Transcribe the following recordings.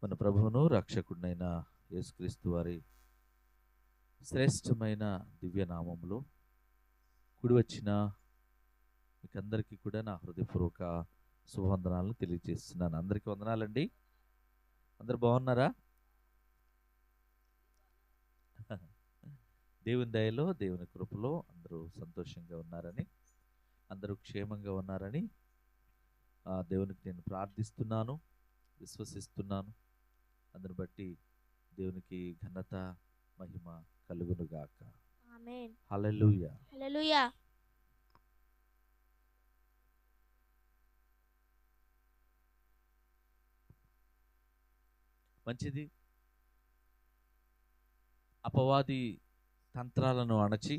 మన ప్రభువును రక్షకుడినైన యేసుక్రీస్తు వారి శ్రేష్టమైన దివ్యనామంలో కూడి వచ్చిన మీకందరికీ కూడా నా హృదయపూర్వక శుభవందనాలను తెలియజేస్తున్నాను. అందరికీ వందనాలండి. అందరు బాగున్నారా? దేవుని దయలో, దేవుని కృపలో అందరూ సంతోషంగా ఉన్నారని, అందరూ క్షేమంగా ఉన్నారని దేవునికి నేను ప్రార్థిస్తున్నాను, విశ్వసిస్తున్నాను. అందుని బట్టి దేవునికి ఘనత, మహిమ కలుగునుగాక. ఆమేన్. హల్లెలూయా. హల్లెలూయా. మంచిది. అపవాది తంత్రాలను అణచి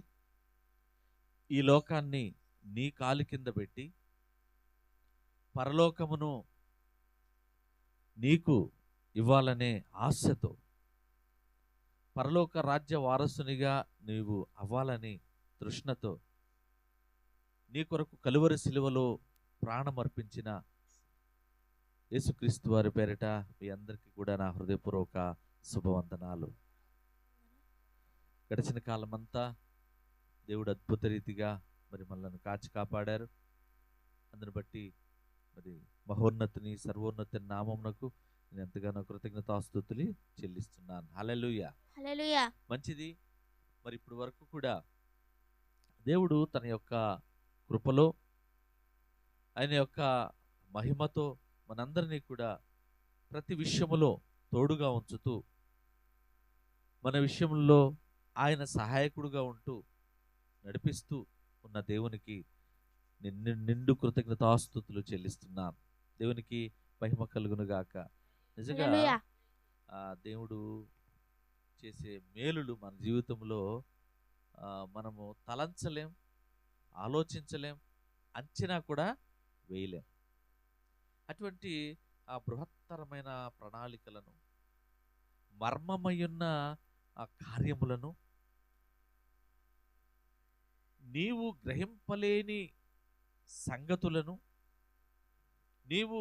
ఈ లోకాన్ని నీ కాలి కింద పెట్టి పరలోకమును నీకు ఇవ్వాలనే ఆశతో, పరలోక రాజ్య వారసునిగా నీవు అవ్వాలని తృష్ణతో నీ కొరకు కలువరి శిలువలో ప్రాణమర్పించిన యేసుక్రీస్తు వారి పేరిట మీ అందరికీ కూడా నా హృదయపూర్వక శుభవందనాలు. గడిచిన కాలమంతా దేవుడు అద్భుత రీతిగా మరి మనల్ని కాచి కాపాడారు. అందుని బట్టి మరి మహోన్నతిని, సర్వోన్నతి నామమునకు నేను ఎంతగానో కృతజ్ఞతాస్తుతులు చెల్లిస్తున్నాను. హల్లెలూయా. హల్లెలూయా. మంచిది. మరి ఇప్పుడు వరకు కూడా దేవుడు తన యొక్క కృపలో, ఆయన యొక్క మహిమతో మనందరినీ కూడా ప్రతి విషయములో తోడుగా ఉంచుతూ, మన విషయంలో ఆయన సహాయకుడుగా ఉంటూ నడిపిస్తూ ఉన్న దేవునికి నిండు కృతజ్ఞతాస్తుతులు చెల్లిస్తున్నాను. దేవునికి మహిమ కలుగునుగాక. నిజంగా హల్లెలూయా. దేవుడు చేసే మేలులు మన జీవితంలో మనము తలంచలేం, ఆలోచించలేం, అంచనా కూడా వేయలేం. అటువంటి ఆ బృహత్తరమైన ప్రణాళికలను, మర్మమయ్యున్న ఆ కార్యములను, నీవు గ్రహింపలేని సంగతులను, నీవు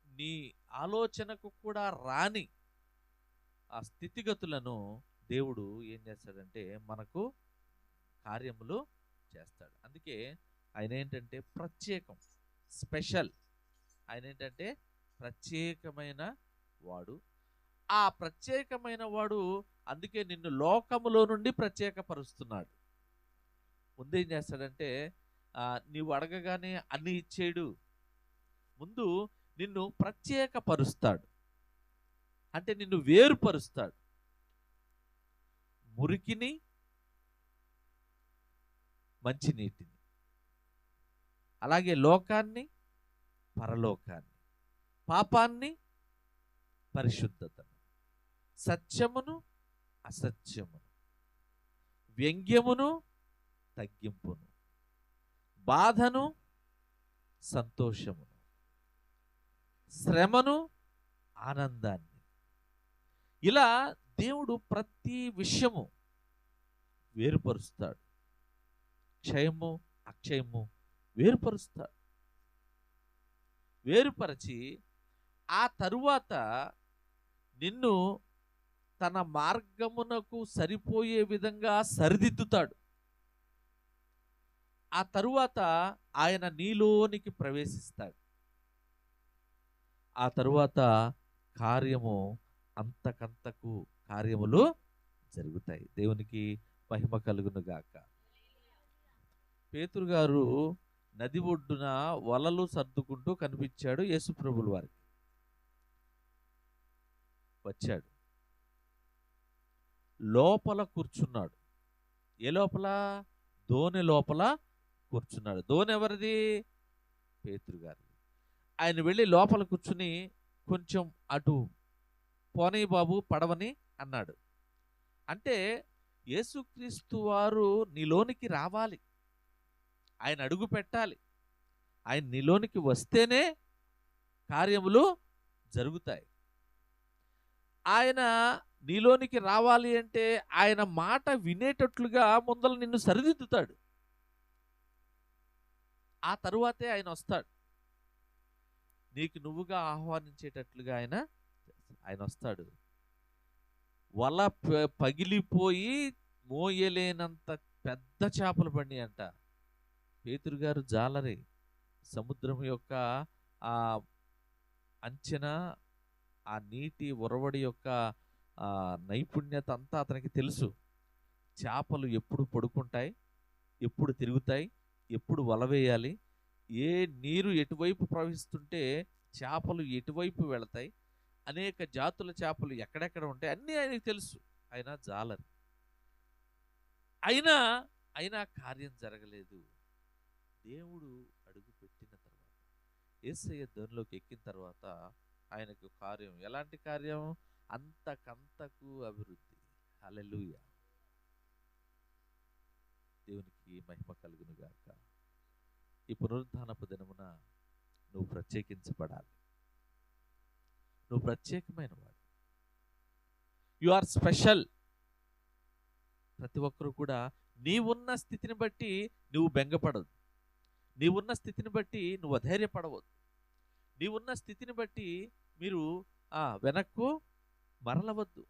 నీ ఆలోచనకు కూడా రాని ఆ స్థితిగతులను దేవుడు ఏం చేస్తాడంటే మనకు కార్యములు చేస్తాడు. అందుకే ఆయన ఏంటంటే ప్రత్యేకం, స్పెషల్. ఆయన ఏంటంటే ప్రత్యేకమైన వాడు. ఆ ప్రత్యేకమైన వాడు అందుకే నిన్ను లోకములో నుండి ప్రత్యేకపరుస్తున్నాడు. ముందేం చేస్తాడంటే నీవు అడగగానే అన్ని ఇచ్చేడు. ముందు నిన్ను ప్రత్యేకపరుస్తాడు, అంటే నిన్ను వేరుపరుస్తాడు. మురికిని, మంచినీటిని, అలాగే లోకాన్ని, పరలోకాన్ని, పాపాన్ని, పరిశుద్ధతను, సత్యమును, అసత్యమును, వ్యంగ్యమును, తగ్గింపును, బాధను, సంతోషమును, శ్రమను, ఆనందాన్ని, ఇలా దేవుడు ప్రతి విషయము వేరుపరుస్తాడు. క్షయము, అక్షయము వేరుపరుస్తాడు. వేరుపరచి ఆ తరువాత నిన్ను తన మార్గమునకు సరిపోయే విధంగా సరిదిద్దుతాడు. ఆ తరువాత ఆయన నీలోనికి ప్రవేశిస్తాడు. ఆ తరువాత కార్యము అంతకంతకు కార్యములు జరుగుతాయి. దేవునికి మహిమ కలుగునుగాక. పేతురు గారు నది ఒడ్డున వలలు సర్దుకుంటూ కనిపించాడు యేసుప్రభుల వారికి. వచ్చాడు, లోపల కూర్చున్నాడు. ఏ లోపల? దోణి లోపల కూర్చున్నాడు. దోణి ఎవరిది? పేతురు గారిది. ఆయన వెళ్ళి లోపల కూర్చుని కొంచెం అటు పోనీ బాబు పడవని అన్నాడు. అంటే యేసుక్రీస్తు వారు నీలోనికి రావాలి, ఆయన అడుగు పెట్టాలి. ఆయన నీలోనికి వస్తేనే కార్యములు జరుగుతాయి. ఆయన నీలోనికి రావాలి అంటే ఆయన మాట వినేటట్లుగా ముందర నిన్ను సరిదిద్దుతాడు. ఆ తరువాతే ఆయన వస్తాడు. నీకు నువ్వుగా ఆహ్వానించేటట్లుగా ఆయన చేస్తాడు. ఆయన వస్తాడు. వల పగిలిపోయి మోయలేనంత పెద్ద చేపలు పడి అంట. పేతురు గారు జాలరి. సముద్రం యొక్క ఆ అంచనా, ఆ నీటి ఒరవడి యొక్క నైపుణ్యత అంతా అతనికి తెలుసు. చేపలు ఎప్పుడు పడుకుంటాయి, ఎప్పుడు తిరుగుతాయి, ఎప్పుడు వల వేయాలి, ఏ నీరు ఎటువైపు ప్రవహిస్తుంటే చేపలు ఎటువైపు వెళతాయి, అనేక జాతుల చేపలు ఎక్కడెక్కడ ఉంటాయి, అన్నీ ఆయనకు తెలుసు. ఆయన జాలరి. అయినా కార్యం జరగలేదు. దేవుడు అడుగు పెట్టిన తర్వాత, యేసయ్య ధోనిలోకి ఎక్కిన తర్వాత ఆయనకు కార్యం, ఎలాంటి కార్యం? అంతకంతకు అభివృద్ధి. హల్లెలూయా. దేవునికి మహిమ కలుగును గాక. ఈ పునరుద్ధానపు దినమున నువ్వు ప్రత్యేకించబడాలి. నువ్వు ప్రత్యేకమైన వాడు. You are special. ప్రతి ఒక్కరు కూడా నీవున్న స్థితిని బట్టి నువ్వు బెంగపడదు. నీవున్న స్థితిని బట్టి నువ్వు అధైర్యపడవద్దు. నీవున్న స్థితిని బట్టి మీరు వెనక్కు మరలవద్దు.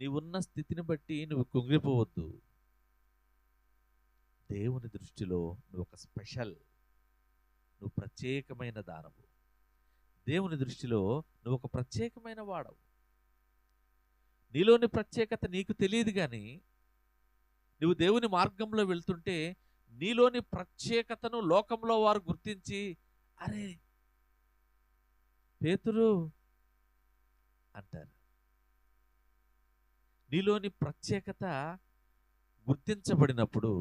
నీవున్న స్థితిని బట్టి నువ్వు కుంగిపోవద్దు. దేవుని దృష్టిలో నువ్వు ఒక స్పెషల్, నువ్వు ప్రత్యేకమైన దానవు. దేవుని దృష్టిలో నువ్వు ఒక ప్రత్యేకమైన వాడవు. నీలోని ప్రత్యేకత నీకు తెలియదు, కానీ నువ్వు దేవుని మార్గంలో వెళ్తుంటే నీలోని ప్రత్యేకతను లోకంలో వారు గుర్తించి, అరే పేతురు అంటారు. నీలోని ప్రత్యేకత గుర్తించబడినప్పుడు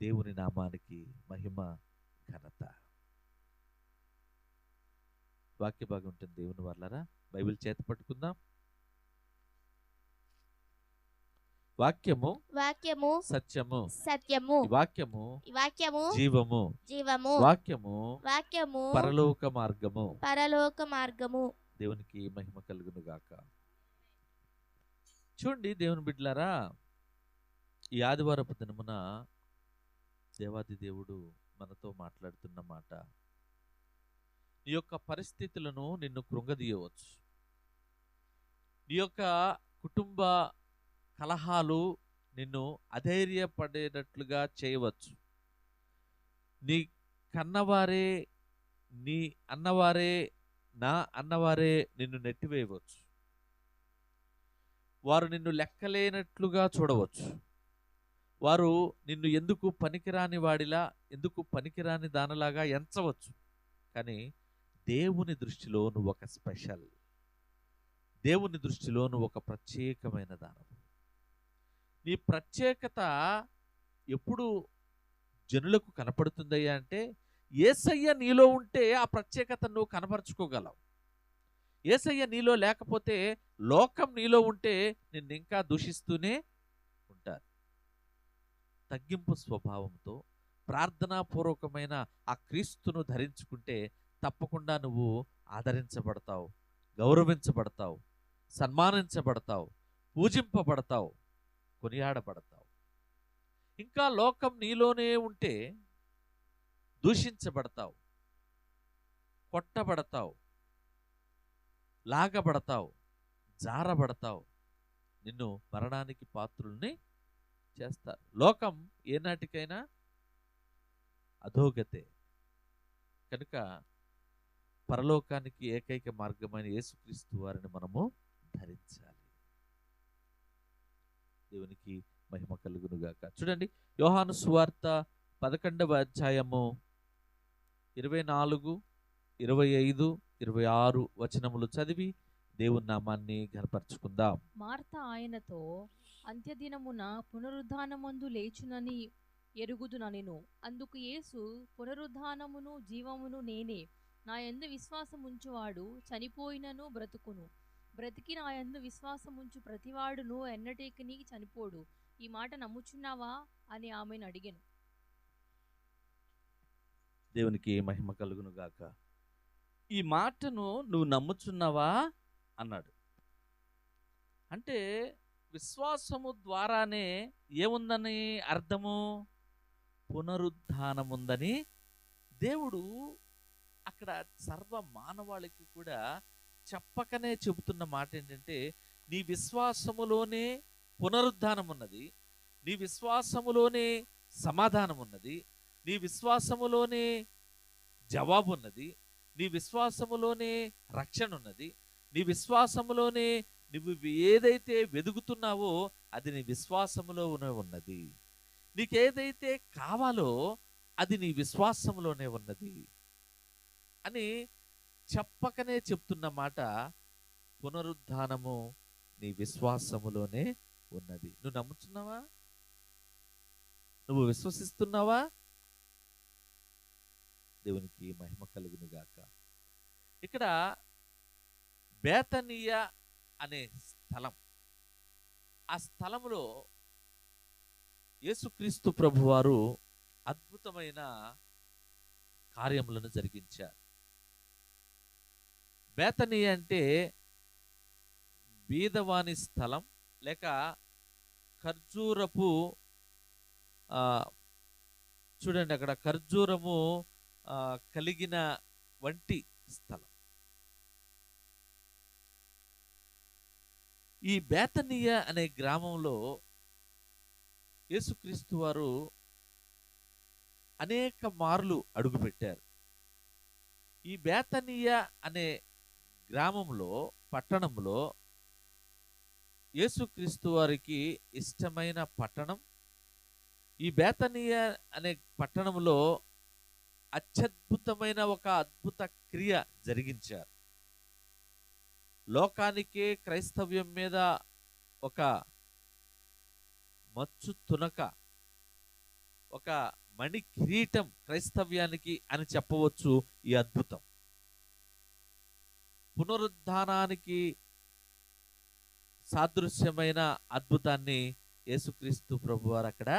దేవుని నామానికి మహిమ, ఘనత. వాక్య భాగం ఉంటుంది. దేవుని వాళ్ళారా, బైబిల్ చేత పట్టుకుందాం. వాక్యము వాక్యము సత్యము, సత్యము వాక్యము వాక్యము జీవము, జీవము వాక్యము వాక్యము పరలోక మార్గము, పరలోక మార్గము. దేవునికి మహిమ కలుగును గాక. చూడండి దేవుని బిడ్డలారా, ఈ ఆదివారపు దినమున దేవాది దేవుడు మనతో మాట్లాడుతున్న మాట, నీ యొక్క పరిస్థితులను నిన్ను కృంగదీయవచ్చు. నీ యొక్క కుటుంబ కలహాలు నిన్ను అధైర్యపడేటట్లుగా చేయవచ్చు. నీ కన్నవారే, నీ అన్నవారే, నా అన్నవారే నిన్ను నెట్టివేయవచ్చు. వారు నిన్ను లెక్కలేనట్లుగా చూడవచ్చు. వారు నిన్ను ఎందుకు పనికిరాని వాడిలా, ఎందుకు పనికిరాని దానిలాగా ఎంచవచ్చు. కానీ దేవుని దృష్టిలో నువ్వు ఒక స్పెషల్. దేవుని దృష్టిలో నువ్వు ఒక ప్రత్యేకమైన దానవు. నీ ప్రత్యేకత ఎప్పుడు జనులకు కనపడుతుందయ్యా అంటే, యేసయ్య నీలో ఉంటే ఆ ప్రత్యేకత నువ్వు కనపరుచుకోగలవు. యేసయ్య నీలో లేకపోతే, లోకం నీలో ఉంటే నిన్ను ఇంకా దూషిస్తూనే ఉంటారు. తగ్గింపు స్వభావంతో ప్రార్థనాపూర్వకమైన ఆ క్రీస్తును ధరించుకుంటే తప్పకుండా నువ్వు ఆదరించబడతావు, గౌరవించబడతావు, సన్మానించబడతావు, పూజింపబడతావు, కొనియాడబడతావు. ఇంకా లోకం నీలోనే ఉంటే దూషించబడతావు, కొట్టబడతావు, లాగబడతావు, జారబడతావు, నిన్ను మరణానికి పాత్రుల్ని చేస్తారు. లోకం ఏనాటికైనా అధోగతే. కనుక పరలోకానికి ఏకైక మార్గమైన యేసుక్రీస్తు వారిని మనము ధరించాలి. దేవునికి మహిమ కలుగునుగాక. చూడండి, యోహాను సువార్త 11వ అధ్యాయము 24, 25, 26 వచనములు చదివి దేవుని నామాన్ని ఘనపరచుకుందాం. మార్త ఆయనతో, అంత్యదినమున పునరుద్ధానమందు లేచునని ఎరుగుదుననెను. అందుకు యేసు, పునరుద్ధానమును జీవమును నేనే. నా యందు విశ్వాసముంచువాడు చనిపోయినను బ్రతుకును. బ్రతికి నా యందు విశ్వాసముంచు ప్రతివాడును ఎన్నటికిని చనిపోడు. ఈ మాట నమ్ముచున్నావా అని ఆమెను అడిగెను. దేవునికి మహిమ కలుగును గాక. ఈ మాటను నువ్వు నమ్ముచున్నావా అన్నాడు. అంటే విశ్వాసము ద్వారానే ఏముందని అర్థము? పునరుద్ధానముందని దేవుడు అక్కడ సర్వ మానవాళికి కూడా చెప్పకనే చెబుతున్న మాట ఏంటంటే, నీ విశ్వాసములోనే పునరుద్ధానం ఉన్నది, నీ విశ్వాసములోనే సమాధానం ఉన్నది, నీ విశ్వాసములోనే జవాబు ఉన్నది, నీ విశ్వాసములోనే రక్షణ ఉన్నది, నీ విశ్వాసములోనే నువ్వు ఏదైతే వెదుగుతున్నావో అది నీ విశ్వాసములోనే ఉన్నది. నీకేదైతే కావాలో అది నీ విశ్వాసములోనే ఉన్నది అని చెప్పకనే చెప్తున్న మాట, పునరుద్ధానము నీ విశ్వాసములోనే ఉన్నది. నువ్వు నమ్ముతున్నావా? నువ్వు విశ్వసిస్తున్నావా? దేవునికి మహిమ కలుగును గాక. ఇక్కడ బేతనీయ అనే స్థలం, ఆ స్థలములో యేసుక్రీస్తు ప్రభువారు అద్భుతమైన కార్యములను జరిగించారు. బేతనీయ అంటే బీదవాని స్థలం, లేక ఖర్జూరపు చూడండి అక్కడ ఖర్జూరము కలిగిన వంటి స్థలం. ఈ బేతనీయ అనే గ్రామంలో యేసుక్రీస్తు వారు అనేక మార్లు అడుగుపెట్టారు. ఈ బేతనీయ అనే గ్రామంలో, పట్టణంలో యేసుక్రీస్తు వారికి ఇష్టమైన పట్టణం. ఈ బేతనీయ అనే పట్టణంలో అత్యద్భుతమైన ఒక అద్భుత క్రియ జరిగించారు. లోకానికే క్రైస్తవ్యం మీద ఒక మచ్చు తునక, ఒక మణి కిరీటం క్రైస్తవ్యానికి అని చెప్పవచ్చు. ఈ అద్భుతం పునరుద్ధానానికి సాదృశ్యమైన అద్భుతాన్ని యేసుక్రీస్తు ప్రభువారు అక్కడ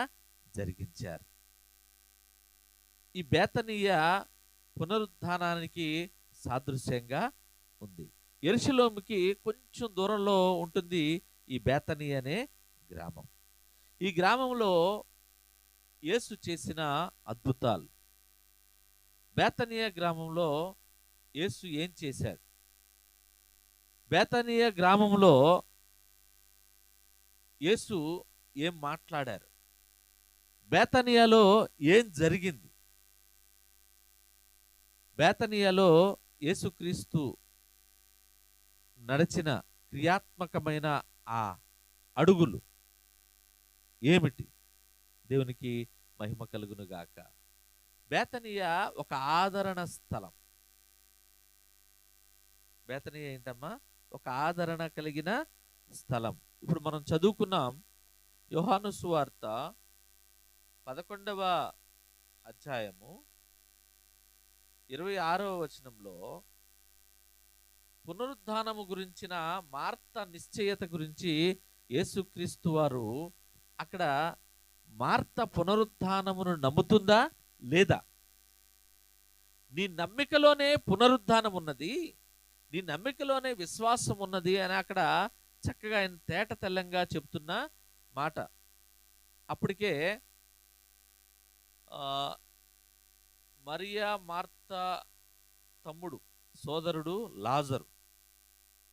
జరిగించారు. ఈ బేతనీయ పునరుద్ధానానికి సాదృశ్యంగా ఉంది. యెరూషలేముకి కొంచెం దూరంలో ఉంటుంది ఈ బేతనీయ అనే గ్రామం. ఈ గ్రామంలో యేసు చేసిన అద్భుతాలు. బేతనీయ గ్రామంలో యేసు ఏం చేశాడు? బేతనీయ గ్రామంలో యేసు ఏం మాట్లాడారు? బేతనీయలో ఏం జరిగింది? బేతనీయలో యేసుక్రీస్తు నడిచిన క్రియాత్మకమైన ఆ అడుగులు ఏమిటి? దేవునికి మహిమ కలుగును గాక. బేతనీయ ఒక ఆదరణ స్థలం. బేతనీయ ఏంటమ్మా? ఒక ఆదరణ కలిగిన స్థలం. ఇప్పుడు మనం చదువుకున్నాం యోహాను సువార్త 11వ అధ్యాయము 26వ వచనంలో పునరుద్ధానము గురించిన మార్త నిశ్చయత గురించి యేసుక్రీస్తు వారు అక్కడ మార్త పునరుద్ధానమును నమ్ముతుందా లేదా? నీ నమ్మికలోనే పునరుద్ధానం ఉన్నది, నీ నమ్మికలోనే విశ్వాసం ఉన్నది అని అక్కడ చక్కగా ఆయన తేట తెల్లంగా చెప్తున్న మాట. అప్పటికే మరియా మార్త తమ్ముడు సోదరుడు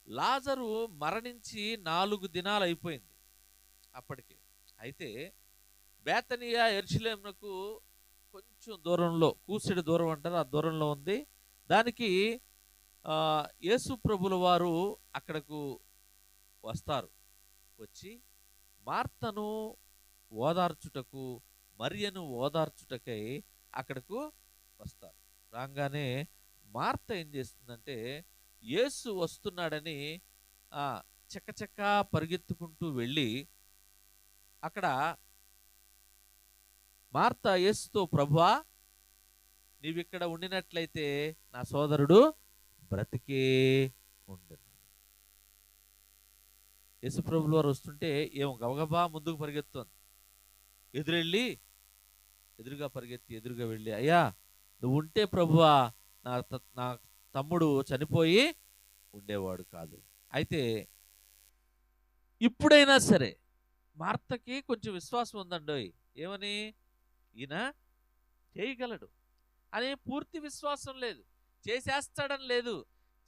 లాజరు మరణించి 4 దినాలు అయిపోయింది అప్పటికే. అయితే బేతనీయ యెరూషలేమునకు కొంచెం దూరంలో, కూసిడి దూరం అంటారు, ఆ దూరంలో ఉంది. దానికి యేసు ప్రభుల వారు అక్కడకు వస్తారు. వచ్చి మార్తను ఓదార్చుటకు, మరియను ఓదార్చుటకై అక్కడకు వస్తారు. రాగానే మార్త ఏం చేస్తుందంటే యేసు వస్తున్నాడని చక్కచక్క పరిగెత్తుకుంటూ వెళ్ళి అక్కడ మార్త యేసుతో, ప్రభువా నీవిక్కడ ఉండినట్లయితే నా సోదరుడు బ్రతికే ఉండను. యేసు ప్రభుల వారు వస్తుంటే ఏమో గబగబా ముందుకు పరిగెత్తుంది. ఎదురుగా పరిగెత్తి ఎదురుగా వెళ్ళి, అయ్యా నువ్వు ఉంటే ప్రభువా నా తమ్ముడు చనిపోయి ఉండేవాడు కాదు. అయితే ఇప్పుడైనా సరే మార్తకి కొంచెం విశ్వాసం ఉందండి. ఏమని? ఈయన చేయగలడు అనే పూర్తి విశ్వాసం లేదు, చేసేస్తాడని లేదు,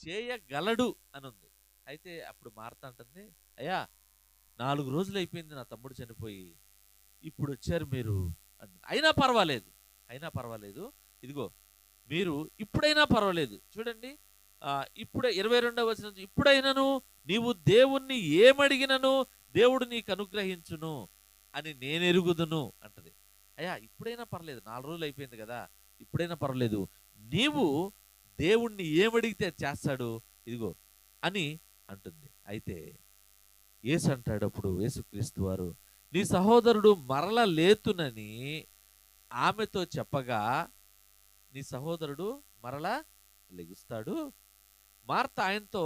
చేయగలడు అని ఉంది. అయితే అప్పుడు మార్త అంటుంది, అయ్యా 4 రోజులు అయిపోయింది నా తమ్ముడు చనిపోయి, ఇప్పుడు వచ్చారు మీరు అంటుంది. అయినా పర్వాలేదు, ఇదిగో మీరు ఇప్పుడైనా పర్వాలేదు. చూడండి, ఇప్పుడే 22వ వచనం, ఇప్పుడైనను నీవు దేవుణ్ణి ఏమడిగినను దేవుడు నీకు అనుగ్రహించును అని నేను ఎరుగుదును అంటది. అయ్యా ఇప్పుడైనా పర్లేదు, 4 రోజులు అయిపోయింది కదా, ఇప్పుడైనా పర్వాలేదు, నీవు దేవుణ్ణి ఏమడిగితే చేస్తాడు ఇదిగో అని అంటుంది. అయితే యేసు అంటాడు, అప్పుడు యేసుక్రీస్తు వారు, నీ సహోదరుడు మరల లేతునని ఆమెతో చెప్పగా, నీ సహోదరుడు మరలా లెగుస్తాడు. మార్త ఆయనతో,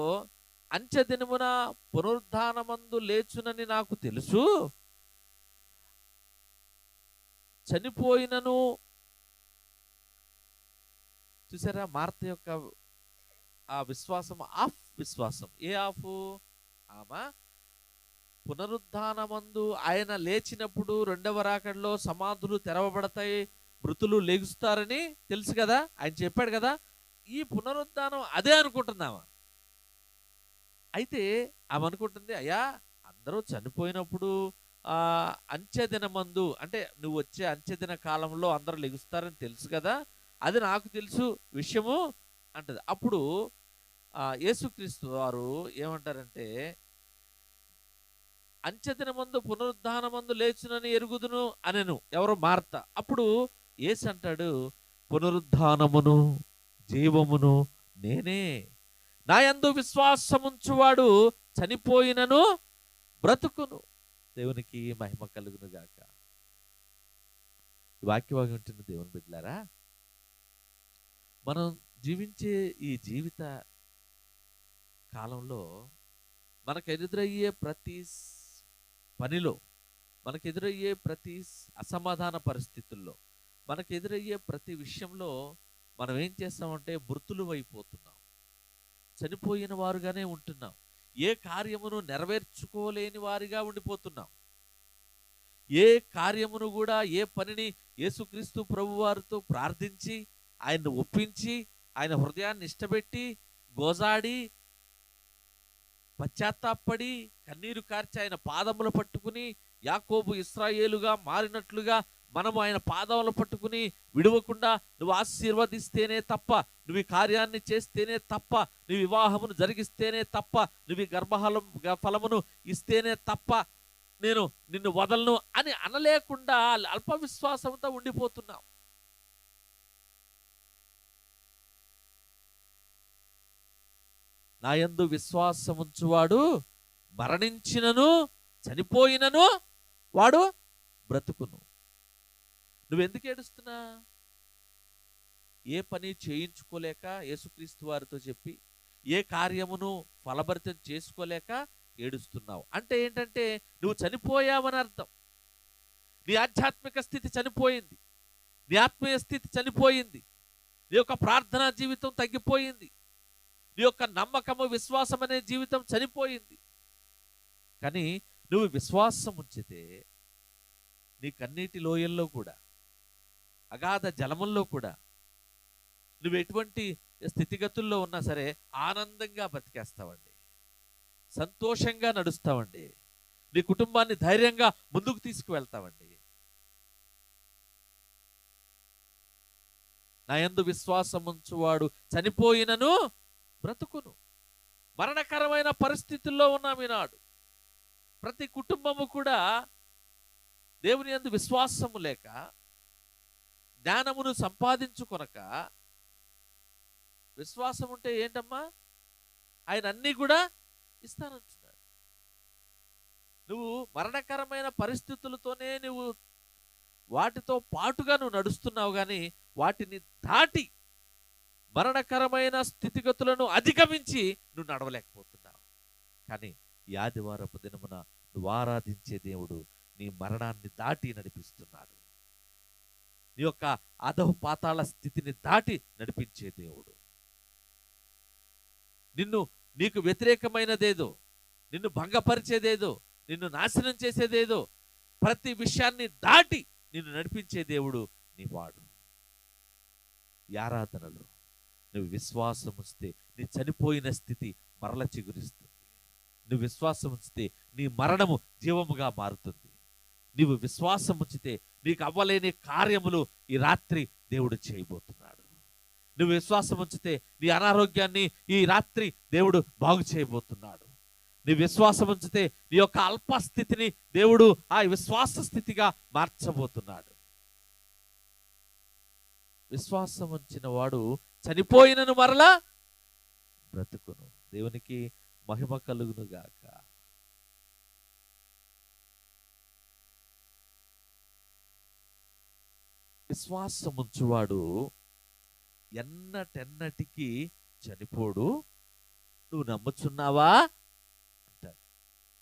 అంచెదినమున పునరుద్ధానమందు లేచునని నాకు తెలుసు, చనిపోయినను. చూసారా మార్త యొక్క ఆ విశ్వాసం, విశ్వాసం. ఏ ఆఫ్? ఆమె పునరుద్ధానమందు ఆయన లేచినప్పుడు 2వ రాకడలో సమాధులు తెరవబడతాయి, మృతులు లెగుస్తారని తెలుసు కదా, ఆయన చెప్పాడు కదా. ఈ పునరుద్ధానం అదే అనుకుంటున్నావా? అయితే ఆమె అనుకుంటుంది, అయ్యా అందరూ చనిపోయినప్పుడు అంచెదినమందు, అంటే నువ్వు వచ్చే అంచెదిన కాలంలో అందరూ లెగుస్తారని తెలుసు కదా, అది నాకు తెలుసు విషయము అంటది. అప్పుడు యేసుక్రీస్తు వారు ఏమంటారంటే, అంచెదినమందు పునరుద్ధానమందు లేచునని ఎరుగుదును అనెను. ఎవరు? మార్త. అప్పుడు యేసు అంటాడు, పునరుద్ధానమును జీవమును నేనే, నా యందు విశ్వాసముంచువాడు చనిపోయినను బ్రతుకును. దేవునికి మహిమ కలుగును గాక. ఈ వాక్యభాగం వింటున్న దేవుని బిడ్డలారా, మనం జీవించే ఈ జీవిత కాలంలో మనకు ఎదురయ్యే ప్రతి పనిలో, మనకు ఎదురయ్యే ప్రతి అసమాధాన పరిస్థితుల్లో, మనకు ఎదురయ్యే ప్రతి విషయంలో మనం ఏం చేస్తామంటే మృతులు అయిపోతున్నాం, చనిపోయిన వారుగానే ఉంటున్నాం, ఏ కార్యమును నెరవేర్చుకోలేని వారిగా ఉండిపోతున్నాం. ఏ కార్యమును కూడా, ఏ పనిని యేసుక్రీస్తు ప్రభువారితో ప్రార్థించి ఆయన్ని ఒప్పించి ఆయన హృదయాన్ని ఇష్టపెట్టి గోజాడి పశ్చాత్తాపడి కన్నీరు కార్చి ఆయన పాదములు పట్టుకుని యాకోబు ఇశ్రాయేలుగా మారినట్లుగా మనము ఆయన పాదములు పట్టుకుని విడవకుండా, నువ్వు ఆశీర్వదిస్తేనే తప్ప, నువ్వు ఈ కార్యాన్ని చేస్తేనే తప్ప, నువ్వు వివాహమును జరిగిస్తేనే తప్ప, నువ్వు ఈ ఫలమును ఇస్తేనే తప్ప నేను నిన్ను వదలను అని అనలేకుండా అల్ప విశ్వాసంతో ఉండిపోతున్నాం. నా యందు విశ్వాసముంచువాడు మరణించినను చనిపోయినను వాడు బ్రతుకును. నువ్వెందుకు ఏడుస్తున్నా? ఏ పని చేయించుకోలేక యేసుక్రీస్తు వారితో చెప్పి, ఏ కార్యమును ఫలభరితం చేసుకోలేక ఏడుస్తున్నావు. అంటే ఏంటంటే నువ్వు చనిపోయావని అర్థం. నీ ఆధ్యాత్మిక స్థితి చనిపోయింది, నీ ఆత్మీయ స్థితి చనిపోయింది, నీ యొక్క ప్రార్థనా జీవితం తగ్గిపోయింది, నీ యొక్క నమ్మకము విశ్వాసం అనే జీవితం చనిపోయింది. కానీ నువ్వు విశ్వాసం ఉంచితే నీ కన్నీటి లోయల్లో కూడా, అగాధ జలముల్లో కూడా, నువ్వు ఎటువంటి స్థితిగతుల్లో ఉన్నా సరే ఆనందంగా బతికేస్తావండి, సంతోషంగా నడుస్తావండి, నీ కుటుంబాన్ని ధైర్యంగా ముందుకు తీసుకువెళ్తావండి. నా యందు విశ్వాసముంచువాడు చనిపోయినను బ్రతుకును. మరణకరమైన పరిస్థితుల్లో ఉన్నాం ఈనాడు. ప్రతి కుటుంబము కూడా దేవుని యందు విశ్వాసము లేక, జ్ఞానమును సంపాదించుకొనక, విశ్వాసం ఉంటే ఏంటమ్మా, ఆయన అన్నీ కూడా ఇస్తానంటున్నాడు. నువ్వు మరణకరమైన పరిస్థితులతోనే నువ్వు వాటితో పాటుగా నువ్వు నడుస్తున్నావు, కానీ వాటిని దాటి మరణకరమైన స్థితిగతులను అధిగమించి నువ్వు నడవలేకపోతున్నావు. కానీ ఈ ఆదివారపు దినమున నువ్వు ఆరాధించే దేవుడు నీ మరణాన్ని దాటి నడిపిస్తున్నాడు. నీ యొక్క అధః పాతాళ స్థితిని దాటి నడిపించే దేవుడు. నీకు వ్యతిరేకమైనదేదో, నిన్ను భంగపరిచేదేదో, నిన్ను నాశనం చేసేదేదో, ప్రతి విషయాన్ని దాటి నిన్ను నడిపించే దేవుడు నీ వాడు. ఈ ఆరాధనలో నువ్వు విశ్వాసం ఉంచితే నీ చనిపోయిన స్థితి మరల చిగురిస్తుంది. నువ్వు విశ్వాసం ఉంచితే నీ మరణము జీవముగా మారుతుంది. నీవు విశ్వాసం ఉంచితే నీకు అవ్వలేని కార్యములు ఈ రాత్రి దేవుడు చేయబోతున్నాడు. నువ్వు విశ్వాసం ఉంచితే నీ అనారోగ్యాన్ని ఈ రాత్రి దేవుడు బాగు చేయబోతున్నాడు. నీ విశ్వాసం ఉంచితే నీ యొక్క అల్పస్థితిని దేవుడు ఆ విశ్వాస స్థితిగా మార్చబోతున్నాడు. విశ్వాసం ఉంచిన వాడు చనిపోయినను మరలా బ్రతుకును. దేవునికి మహిమ కలుగును గాక. విశ్వాసం ఉంచువాడు ఎన్నటెన్నటికి చనిపోడు. నువ్వు నమ్ముచున్నావా అంటాడు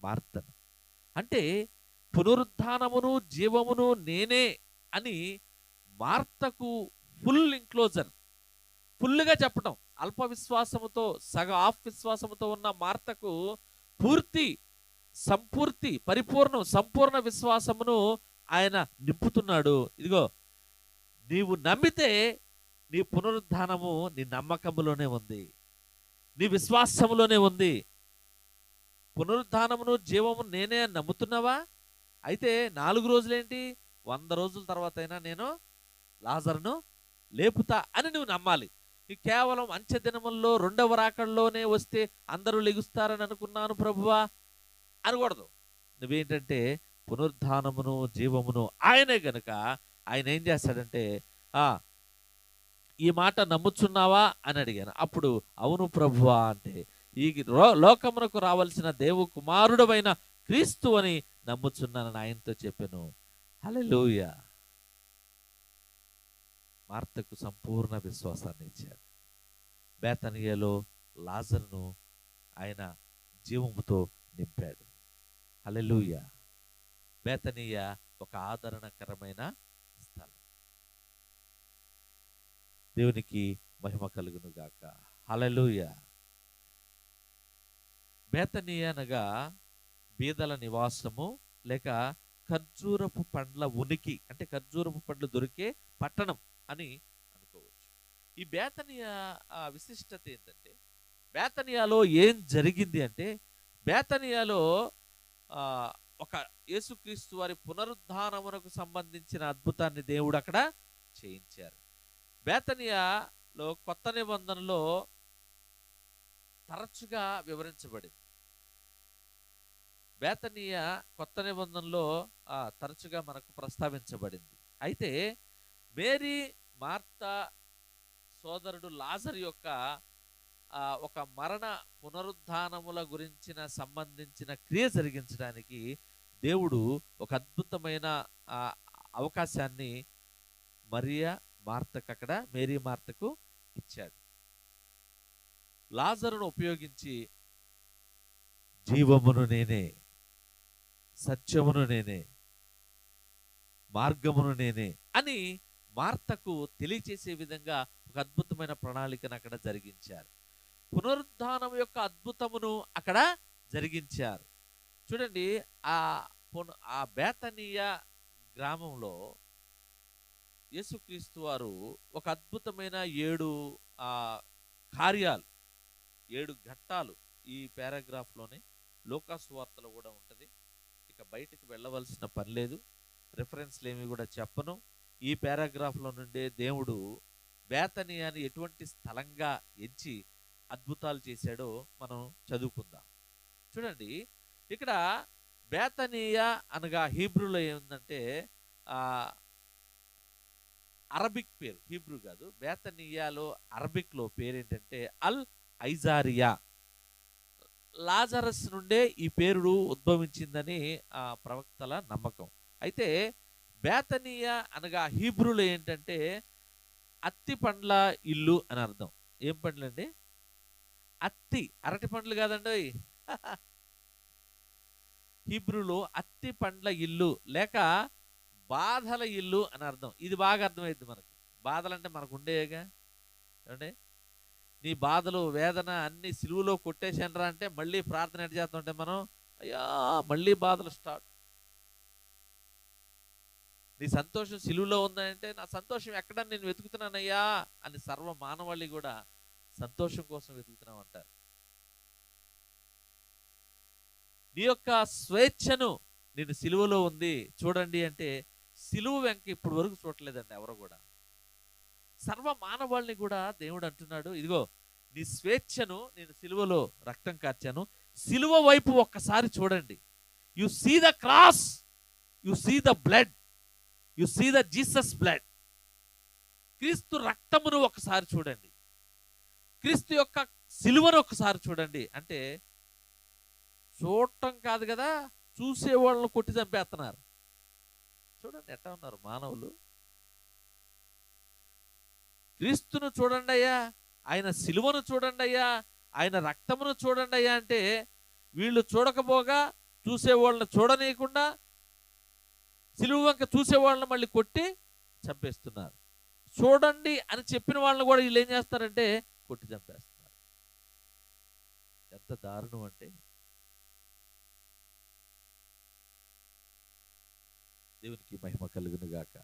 మార్తను. అంటే పునరుద్ధానమును జీవమును నేనే అని మార్తకు ఫుల్ ఇంక్లోజర్, ఫుల్గా చెప్పడం. అల్ప విశ్వాసముతో సగం ఆఫ్ విశ్వాసముతో ఉన్న మార్తకు పూర్తి సంపూర్తి పరిపూర్ణం సంపూర్ణ విశ్వాసమును ఆయన నింపుతున్నాడు. ఇదిగో నీవు నమ్మితే నీ పునరుద్ధానము నీ నమ్మకములోనే ఉంది, నీ విశ్వాసములోనే ఉంది. పునరుద్ధానమును జీవము నేనే నమ్ముతున్నావా? అయితే 4 రోజులేంటి, 100 రోజుల తర్వాత అయినా నేను లాజరును లేపుతా అని నువ్వు నమ్మాలి. ఈ కేవలం అంచె దినముల్లో 2వ రాకడలోనే వస్తే అందరూ లెగుస్తారని అనుకున్నాను ప్రభువా అనకూడదు. నువ్వేంటంటే పునరుద్ధానమును జీవమును ఆయనే గనుక ఆయన ఏం చేస్తాడంటే ఈ మాట నమ్ముచున్నావా అని అడిగాను. అప్పుడు అవును ప్రభువా అంటే ఈ లోకమునకు రావాల్సిన దేవు కుమారుడమైన క్రీస్తు అని నమ్ముచున్నానని ఆయనతో చెప్పాను. హల్లెలూయా. మార్తకు సంపూర్ణ విశ్వాసాన్ని ఇచ్చాడు. బేతనియలో లాజరును ఆయన జీవముతో నింపాడు. హల్లెలూయా. బేతనియ ఒక ఆదరణకరమైన స్థలం. దేవునికి మహిమ కలుగును గాక. హల్లెలూయా. బేతనియ అనగా బీదల నివాసము లేక ఖర్జూరపు పండ్ల ఉనికి, అంటే ఖర్జూరపు పండ్లు దొరికే పట్టణం అని అనుకోవచ్చు. ఈ బేతనియ విశిష్టత ఏంటంటే, బేతనియాలో ఏం జరిగింది అంటే, బేతనియాలో ఒక యేసుక్రీస్తు వారి పునరుద్ధానమునకు సంబంధించిన అద్భుతాన్ని దేవుడు అక్కడ చేయించారు. బేతనియాలో కొత్త నిబంధనలో తరచుగా వివరించబడింది. బేతనియ కొత్త నిబంధనలో తరచుగా మనకు ప్రస్తావించబడింది. అయితే మేరీ మార్తా సోదరుడు లాజరు యొక్క ఒక మరణ పునరుద్ధానముల గురించిన సంబంధించిన క్రియ జరిగించడానికి దేవుడు ఒక అద్భుతమైన అవకాశాన్ని మేరీ మార్తకు ఇచ్చాడు. లాజరును ఉపయోగించి జీవమును నేనే, సత్యమును నేనే, మార్గమును నేనే అని మార్తకు తెలియచేసే విధంగా ఒక అద్భుతమైన ప్రణాళికను అక్కడ జరిగించారు. పునరుద్ధానం యొక్క అద్భుతమును అక్కడ జరిగించారు. చూడండి, ఆ బేతనీయ గ్రామంలో యేసుక్రీస్తు వారు ఒక అద్భుతమైన 7 కార్యాలు, 7 ఘట్టాలు ఈ పారాగ్రాఫ్లోనే లూకాసు వార్తలో కూడా ఉంటుంది. ఇక బయటికి వెళ్ళవలసిన పని లేదు, రిఫరెన్స్లు ఏమి కూడా చెప్పను. ఈ పారాగ్రాఫ్లో నుండే దేవుడు బేతనియాని ఎటువంటి స్థలంగా ఎంచి అద్భుతాలు చేశాడో మనం చదువుకుందాం. చూడండి, ఇక్కడ బేతనియా అనగా హీబ్రూలో ఏముందంటే అరబిక్ పేరు, హీబ్రూ కాదు. బేతనియాలో అరబిక్లో పేరు ఏంటంటే అల్ ఐజారియా. లాజరస్ నుండే ఈ పేరు ఉద్భవించిందని ప్రవక్తల నమ్మకం. అయితే బేతనియా అనగా హీబ్రూలో ఏంటంటే అత్తి పండ్ల ఇల్లు అని అర్థం. ఏం పండ్లు అండి? అత్తి, అరటి పండ్లు కాదండి. హీబ్రూలో అత్తి పండ్ల ఇల్లు లేక బాధల ఇల్లు అని అర్థం. ఇది బాగా అర్థమైంది మనకు. బాధలు అంటే మనకు ఉండేగా ఏమండి? నీ బాధలు వేదన అన్ని సిలువలో కొట్టేసానరా అంటే మళ్ళీ ప్రార్థన ఎట్ చేస్తుంటే మనం అయ్యా మళ్ళీ బాధలు స్టార్ట్. నీ సంతోషం సిలువలో ఉందంటే నా సంతోషం ఎక్కడ నేను వెతుకుతున్నానయ్యా అని సర్వ మానవాళి కూడా సంతోషం కోసం వెతుకుతున్నాం అంటారు. నీ యొక్క స్వేచ్ఛను నేను సిలువలో ఉంది చూడండి అంటే సిలువ వెంక ఇప్పుడు వరకు చూడలేదండి ఎవరు కూడా. సర్వ మానవాళ్ళని కూడా దేవుడు అంటున్నాడు, ఇదిగో నీ స్వేచ్ఛను నేను సిలువలో రక్తం కార్చాను, సిలువ వైపు ఒక్కసారి చూడండి. You see the cross, you see the blood, you see the Jesus blood. క్రీస్తు రక్తమును ఒకసారి చూడండి, క్రీస్తు యొక్క సిలువను ఒకసారి చూడండి అంటే చూడటం కాదు కదా, చూసే వాళ్ళని కొట్టి చంపేస్తున్నారు. చూడండి ఎట్లా ఉన్నారు మానవులు. క్రీస్తును చూడండి అయ్యా, ఆయన సిలువను చూడండి అయ్యా, ఆయన రక్తమును చూడండి అయ్యా అంటే వీళ్ళు చూడకపోగా చూసేవాళ్ళని చూడనీయకుండా సిలువ వంక చూసేవాళ్ళని మళ్ళీ కొట్టి చంపేస్తున్నారు. చూడండి అని చెప్పిన వాళ్ళని కూడా వీళ్ళు ఏం చేస్తారంటే కొట్టి చంపేస్తున్నారు. ఎంత దారుణం అంటే, దేవునికి మహిమ కలుగును గాక.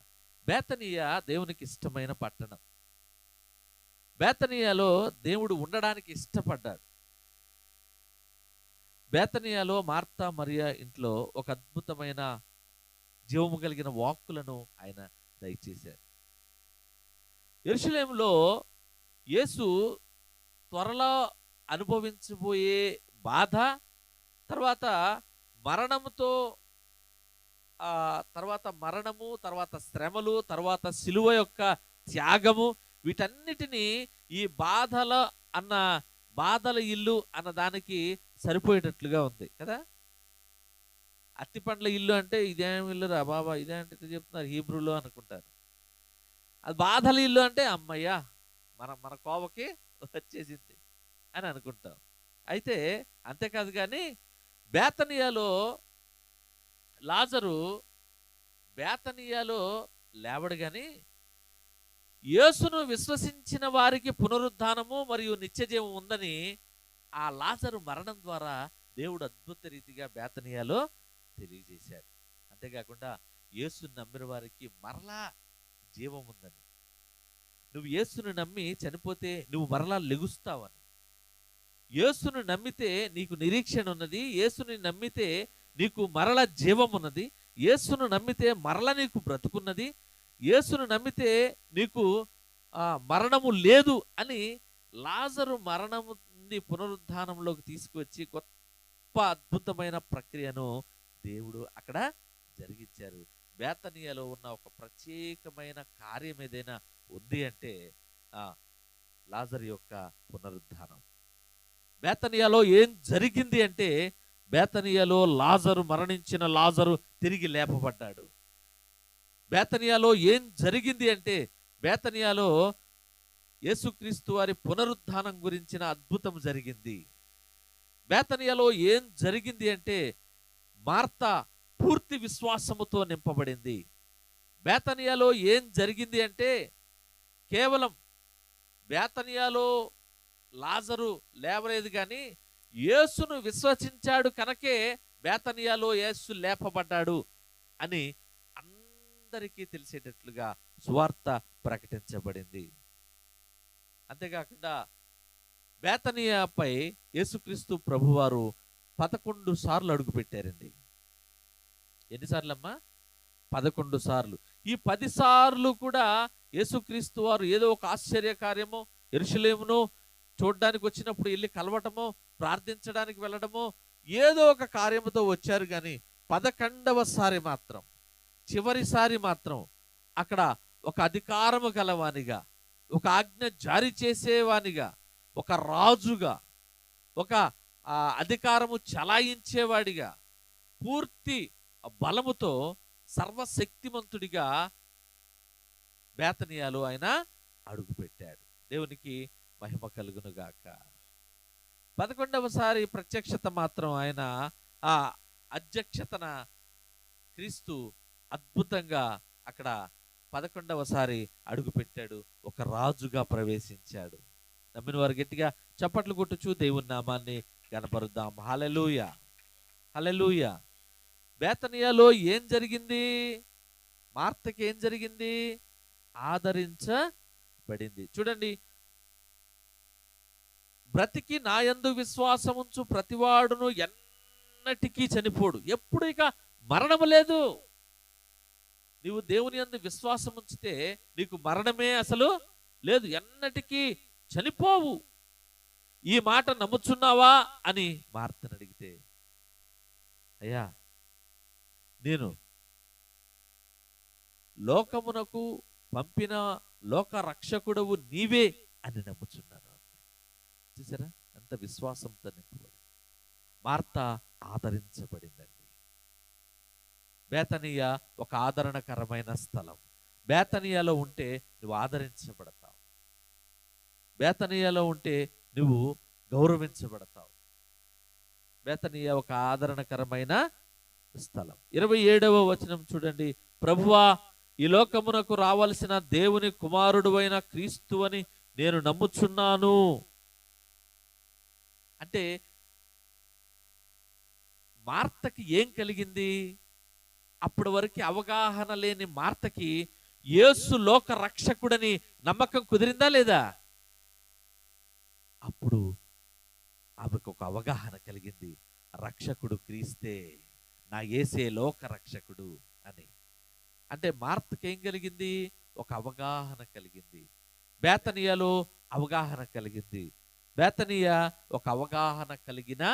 బేతనీయ దేవునికి ఇష్టమైన పట్టణం. బేతనీయలో దేవుడు ఉండడానికి ఇష్టపడ్డాడు. బేతనీయలో మార్తా మరియా ఇంట్లో ఒక అద్భుతమైన జీవము కలిగిన వాక్కులను ఆయన దయచేశారు. యెరూషలేములో యేసు త్వరలో అనుభవించబోయే బాధ, తర్వాత మరణముతో తర్వాత మరణము, తర్వాత శ్రమలు, తర్వాత సిలువ యొక్క త్యాగము, వీటన్నిటినీ ఈ బాధల ఇల్లు అన్న దానికి సరిపోయేటట్లుగా ఉంది కదా. అత్తిపండ్ల ఇల్లు అంటే ఇదేం ఇల్లు రా బాబా, ఇదేంటి చెప్తున్నారు హీబ్రూలో అనుకుంటారు. అది బాధల ఇల్లు అంటే అమ్మయ్యా మన కోవకి వచ్చేసింది అని అనుకుంటాం. అయితే అంతేకాదు కానీ బేతనియాలో లాజరు బేతనియాలో లేవడు గాని యేసును విశ్వసించిన వారికి పునరుద్ధానము మరియు నిత్యజీవం ఉందని ఆ లాజరు మరణం ద్వారా దేవుడు అద్భుత రీతిగా బేతనియాలో తెలియజేశాడు. అంతేకాకుండా యేసును నమ్మిన వారికి మరలా జీవం ఉందని, నువ్వు యేసును నమ్మి చనిపోతే నువ్వు మరలా లెగుస్తావని, యేసును నమ్మితే నీకు నిరీక్షణ ఉన్నది, యేసుని నమ్మితే నీకు మరల జీవం ఉన్నది, యేసును నమ్మితే మరల నీకు బ్రతుకున్నది, యేసును నమ్మితే నీకు మరణము లేదు అని లాజరు మరణము నుండి పునరుద్ధానంలోకి తీసుకువచ్చి గొప్ప అద్భుతమైన ప్రక్రియను దేవుడు అక్కడ జరిగించారు. బేతనియాలో ఉన్న ఒక ప్రత్యేకమైన కార్యం ఏదైనా ఉంది అంటే లాజరు యొక్క పునరుద్ధానం. బేతనియాలో ఏం జరిగింది అంటే బేతనియాలో లాజరు మరణించిన లాజరు తిరిగి లేపబడ్డాడు. బేతనియాలో ఏం జరిగింది అంటే బేతనియాలో యేసుక్రీస్తు వారి పునరుద్ధానం గురించిన అద్భుతం జరిగింది. బేతనియాలో ఏం జరిగింది అంటే మార్తా పూర్తి విశ్వాసముతో నింపబడింది. బేతనియాలో ఏం జరిగింది అంటే కేవలం బేతనియాలో లాజరు లేవలేదు కానీ యేసును విశ్వసించాడు కనుకే బేతనియాలో యేసు లేపబడ్డాడు అని అందరికీ తెలిసేటట్లుగా సువార్త ప్రకటించబడింది. అంతేకాకుండా బేతనియాపై యేసుక్రీస్తు ప్రభువారు 11 సార్లు అడుగు పెట్టారండి. ఎన్నిసార్లు అమ్మా? 11 సార్లు. ఈ 10 సార్లు కూడా యేసుక్రీస్తు వారు ఏదో ఒక ఆశ్చర్య కార్యము యెరూషలేమును చూడడానికి వచ్చినప్పుడు వెళ్ళి కలవటమో, ప్రార్థించడానికి వెళ్ళడమో, ఏదో ఒక కార్యముతో వచ్చారు. కానీ 11వ సారి మాత్రం, చివరిసారి మాత్రం అక్కడ ఒక అధికారము గలవానిగా, ఒక ఆజ్ఞ జారీ చేసేవానిగా, ఒక రాజుగా, ఒక అధికారము చలాయించేవాడిగా, పూర్తి బలముతో సర్వశక్తిమంతుడిగా బేతనియాలో ఆయన అడుగుపెట్టాడు. దేవునికి మహిమ కలుగును గాక. 11వ సారి ప్రత్యక్షత మాత్రం ఆయన ఆ అధ్యక్షతన క్రీస్తు అద్భుతంగా అక్కడ 11వ సారి అడుగుపెట్టాడు, ఒక రాజుగా ప్రవేశించాడు. నమ్మిన వారు గట్టిగా చప్పట్లు కొట్టుచు దేవుని నామాన్ని కనపరుద్దాం. హల్లెలూయా, హల్లెలూయా. బేతనియాలో ఏం జరిగింది? మార్తకి ఏం జరిగింది? ఆదరించబడింది. చూడండి, 11వ సారి ప్రత్యక్షత మాత్రం ఆయన ఆ అధ్యక్షతన క్రీస్తు అద్భుతంగా అక్కడ 11వ సారి అడుగుపెట్టాడు, ఒక రాజుగా ప్రవేశించాడు. నమ్మిన వారు గట్టిగా చప్పట్లు కొట్టుచు దేవుని నామాన్ని కనపరుద్దాం. హల్లెలూయా, హల్లెలూయా. బేతనియాలో ఏం జరిగింది? మార్తకి ఏం జరిగింది? బ్రతికి నా యందు విశ్వాసముంచు ప్రతివాడును ఎన్నటికీ చనిపోడు. ఎప్పుడు ఇక మరణము లేదు. నీవు దేవుని యందు విశ్వాసం ఉంచితే నీకు మరణమే అసలు లేదు, ఎన్నటికీ చనిపోవు. ఈ మాట నమ్ముచున్నావా అని మార్తను అడిగితే, అయ్యా నేను లోకమునకు పంపిన లోక రక్షకుడవు నీవే అని నమ్ముచున్నాను. చూసారా ఎంత విశ్వాసంతో నింపబడి. మార్త ఆదరించబడిందండి. బేతనీయ ఒక ఆదరణకరమైన స్థలం. బేతనీయలో ఉంటే నువ్వు ఆదరించబడతావు. బేతనీయలో ఉంటే నువ్వు గౌరవించబడతావు. బేతనీయ ఒక ఆదరణకరమైన స్థలం. 27వ వచనం చూడండి. ప్రభువా, ఈ లోకమునకు రావలసిన దేవుని కుమారుడు అయిన క్రీస్తు అని నేను నమ్ముచున్నాను. అంటే మార్తకి ఏం కలిగింది? అప్పటి వరకు అవగాహన లేని మార్తకి యేసు లోక రక్షకుడని నమ్మకం కుదిరిందా లేదా? అప్పుడు ఆమెకు ఒక అవగాహన కలిగింది. రక్షకుడు క్రీస్తే, నా యేసే లోక రక్షకుడు అని. అంటే మార్తకి ఏం కలిగింది? ఒక అవగాహన కలిగింది. బేతనీయలో అవగాహన కలిగింది. బేతనీయ ఒక అవగాహన కలిగిన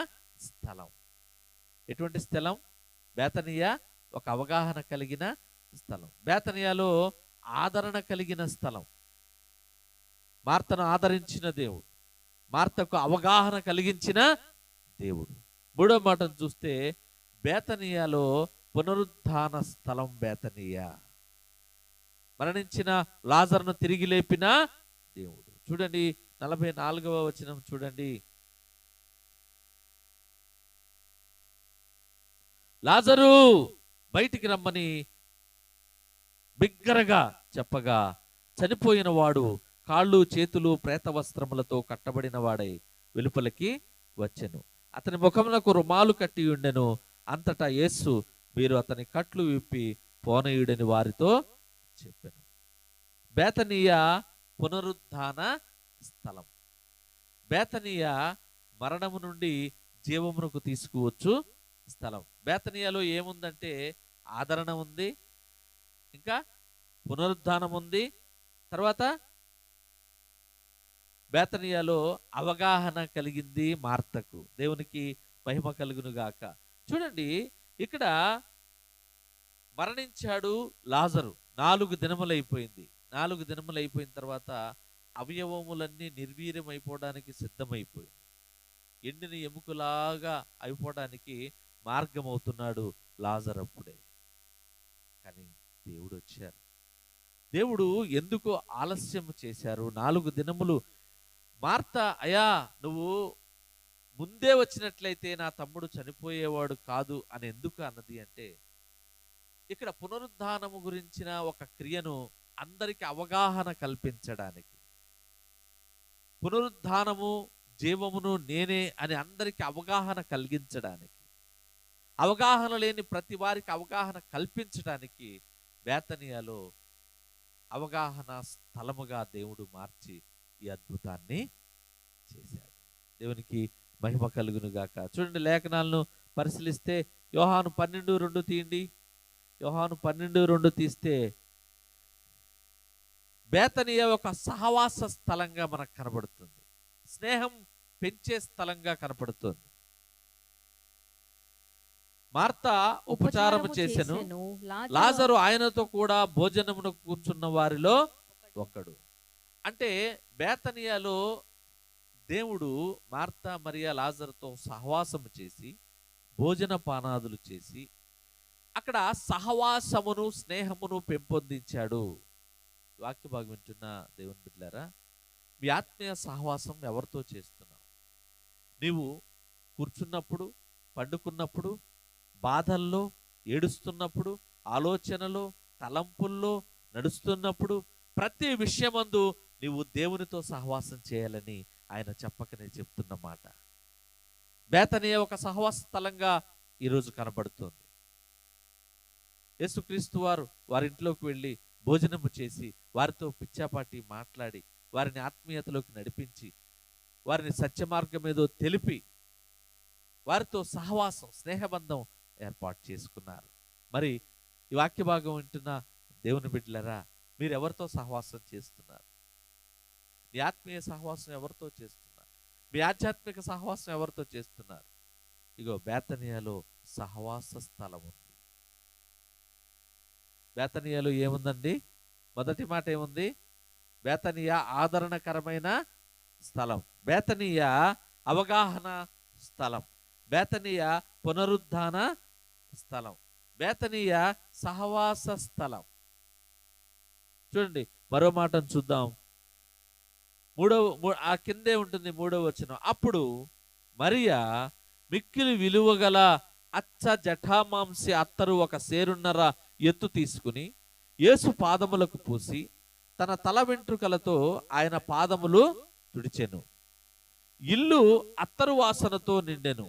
స్థలం. ఎటువంటి స్థలం? బేతనీయ ఒక అవగాహన కలిగిన స్థలం. బేతనీయలో ఆదరణ కలిగిన స్థలం. మార్తను ఆదరించిన దేవుడు, మార్తకు అవగాహన కలిగించిన దేవుడు. మూడో మాటను చూస్తే బేతనీయలో పునరుద్ధాన స్థలం. బేతనీయ మరణించిన లాజరును తిరిగి లేపిన దేవుడు. చూడండి 44వ వచనం చూడండి. లాజరు బయటికి రమ్మని బిగ్గరగా చెప్పగా చనిపోయిన వాడు కాళ్ళు చేతులు ప్రేత వస్త్రములతో కట్టబడిన వాడై వెలుపలికి వచ్చెను. అతని ముఖమునకు రుమాలు కట్టి ఉండెను. అంతటా యేసు, మీరు అతని కట్లు విప్పి పోనీయుడని వారితో చెప్పెను. బేతనీయ పునరుద్ధాన స్థలం. బేతనీయ మరణము నుండి జీవమునకు తీసుకువచ్చు స్థలం. బేతనీయలో ఏముందంటే ఆదరణ ఉంది, ఇంకా పునరుద్ధానం ఉంది. తర్వాత బేతనీయలో అవగాహన కలిగింది మార్తకు. దేవునికి మహిమ కలుగును గాక. చూడండి, ఇక్కడ మరణించాడు లాజరు. 4 దినములైపోయింది. 4 దినములైపోయిన తర్వాత అవయవములన్నీ నిర్వీర్యమైపోవడానికి సిద్ధమైపోయింది. ఎండిన ఎముకలాగా అయిపోవడానికి మార్గమవుతున్నాడు లాజరు అప్పుడే. కానీ దేవుడు వచ్చారు. దేవుడు ఎందుకు ఆలస్యం చేశారు? 4 దినములు. మార్త, అయ్యా నువ్వు ముందే వచ్చినట్లయితే నా తమ్ముడు చనిపోయేవాడు కాదు అని ఎందుకు అన్నది అంటే, ఇక్కడ పునరుద్ధానము గురించిన ఒక క్రియను అందరికి అవగాహన కల్పించడానికి, పునరుద్ధానము జీవమును నేనే అని అందరికి అవగాహన కలిగించడానికి, అవగాహన లేని ప్రతి వారికి అవగాహన కల్పించడానికి బేతనీయలో అవగాహన స్థలముగా దేవుడు మార్చి ఈ అద్భుతాన్ని చేశాడు. దేవునికి మహిమ కలుగును గాక. చూడండి, లేఖనాలను పరిశీలిస్తే యోహాను 12:2 తీయండి. యోహాను 12:2 తీస్తే బేతనీయ ఒక సహవాస స్థలంగా మనకు కనబడుతుంది. స్నేహం పెంచే స్థలంగా కనపడుతుంది. మార్త ఉపచారము చేసెను, లాజరు ఆయనతో కూడా భోజనమును కూర్చున్న వారిలో ఒకడు. అంటే బేతనీయలో దేవుడు మార్త మరియా లాజరుతో సహవాసము చేసి భోజన పానాదులు చేసి అక్కడ సహవాసమును స్నేహమును పెంపొందించాడు. వాక్య భాగం వింటున్న దేవుని బిడ్డలారా, మీ ఆత్మీయ సహవాసం ఎవరితో చేస్తున్నావు? నీవు కూర్చున్నప్పుడు, పండుకున్నప్పుడు, బాధల్లో, ఏడుస్తున్నప్పుడు, ఆలోచనలో, తలంపుల్లో నడుస్తున్నప్పుడు, ప్రతి విషయమందు నీవు దేవునితో సహవాసం చేయాలని ఆయన చెప్పకనే చెప్తున్న మాట. బేతనీయ ఒక సహవాస స్థలంగా ఈరోజు కనబడుతుంది. యేసుక్రీస్తు వారు వారి ఇంట్లోకి వెళ్ళి భోజనము చేసి వారితో పిచ్చాపాటి మాట్లాడి వారిని ఆత్మీయతలోకి నడిపించి వారిని సత్య మార్గం ఏదో తెలిపి వారితో సహవాసం, స్నేహబంధం ఏర్పాటు చేసుకున్నారు. మరి ఈ వాక్య భాగం వింటున్న దేవుని బిడ్డలారా, మీరు ఎవరితో సహవాసం చేస్తున్నారు? మీ ఆత్మీయ సహవాసం ఎవరితో చేస్తున్నారు? మీ ఆధ్యాత్మిక సహవాసం ఎవరితో చేస్తున్నారు? ఇగో బేతనియాలో సహవాస స్థలం ఉంది. బేతనియాలో ఏముందండి? మొదటి మాట ఏముంది? బేతనియా ఆదరణకరమైన స్థలం, బేతనియా అవగాహన స్థలం, బేతనియా పునరుద్ధాన స్థలం, బేతనియా సహవాస స్థలం. చూడండి మరో మాటను చూద్దాం. ఆ కిందే ఉంటుంది 3వ వచనం. అప్పుడు మరియా మిక్కిలి విలువగల అచ్చ జఠామాంసి అత్తరు 1 సేరున్నర ఎత్తు తీసుకుని యేసు పాదములకు పూసి తన తల వెంట్రుకలతో ఆయన పాదములు తుడిచెను. ఇల్లు అత్తరు వాసనతో నిండెను.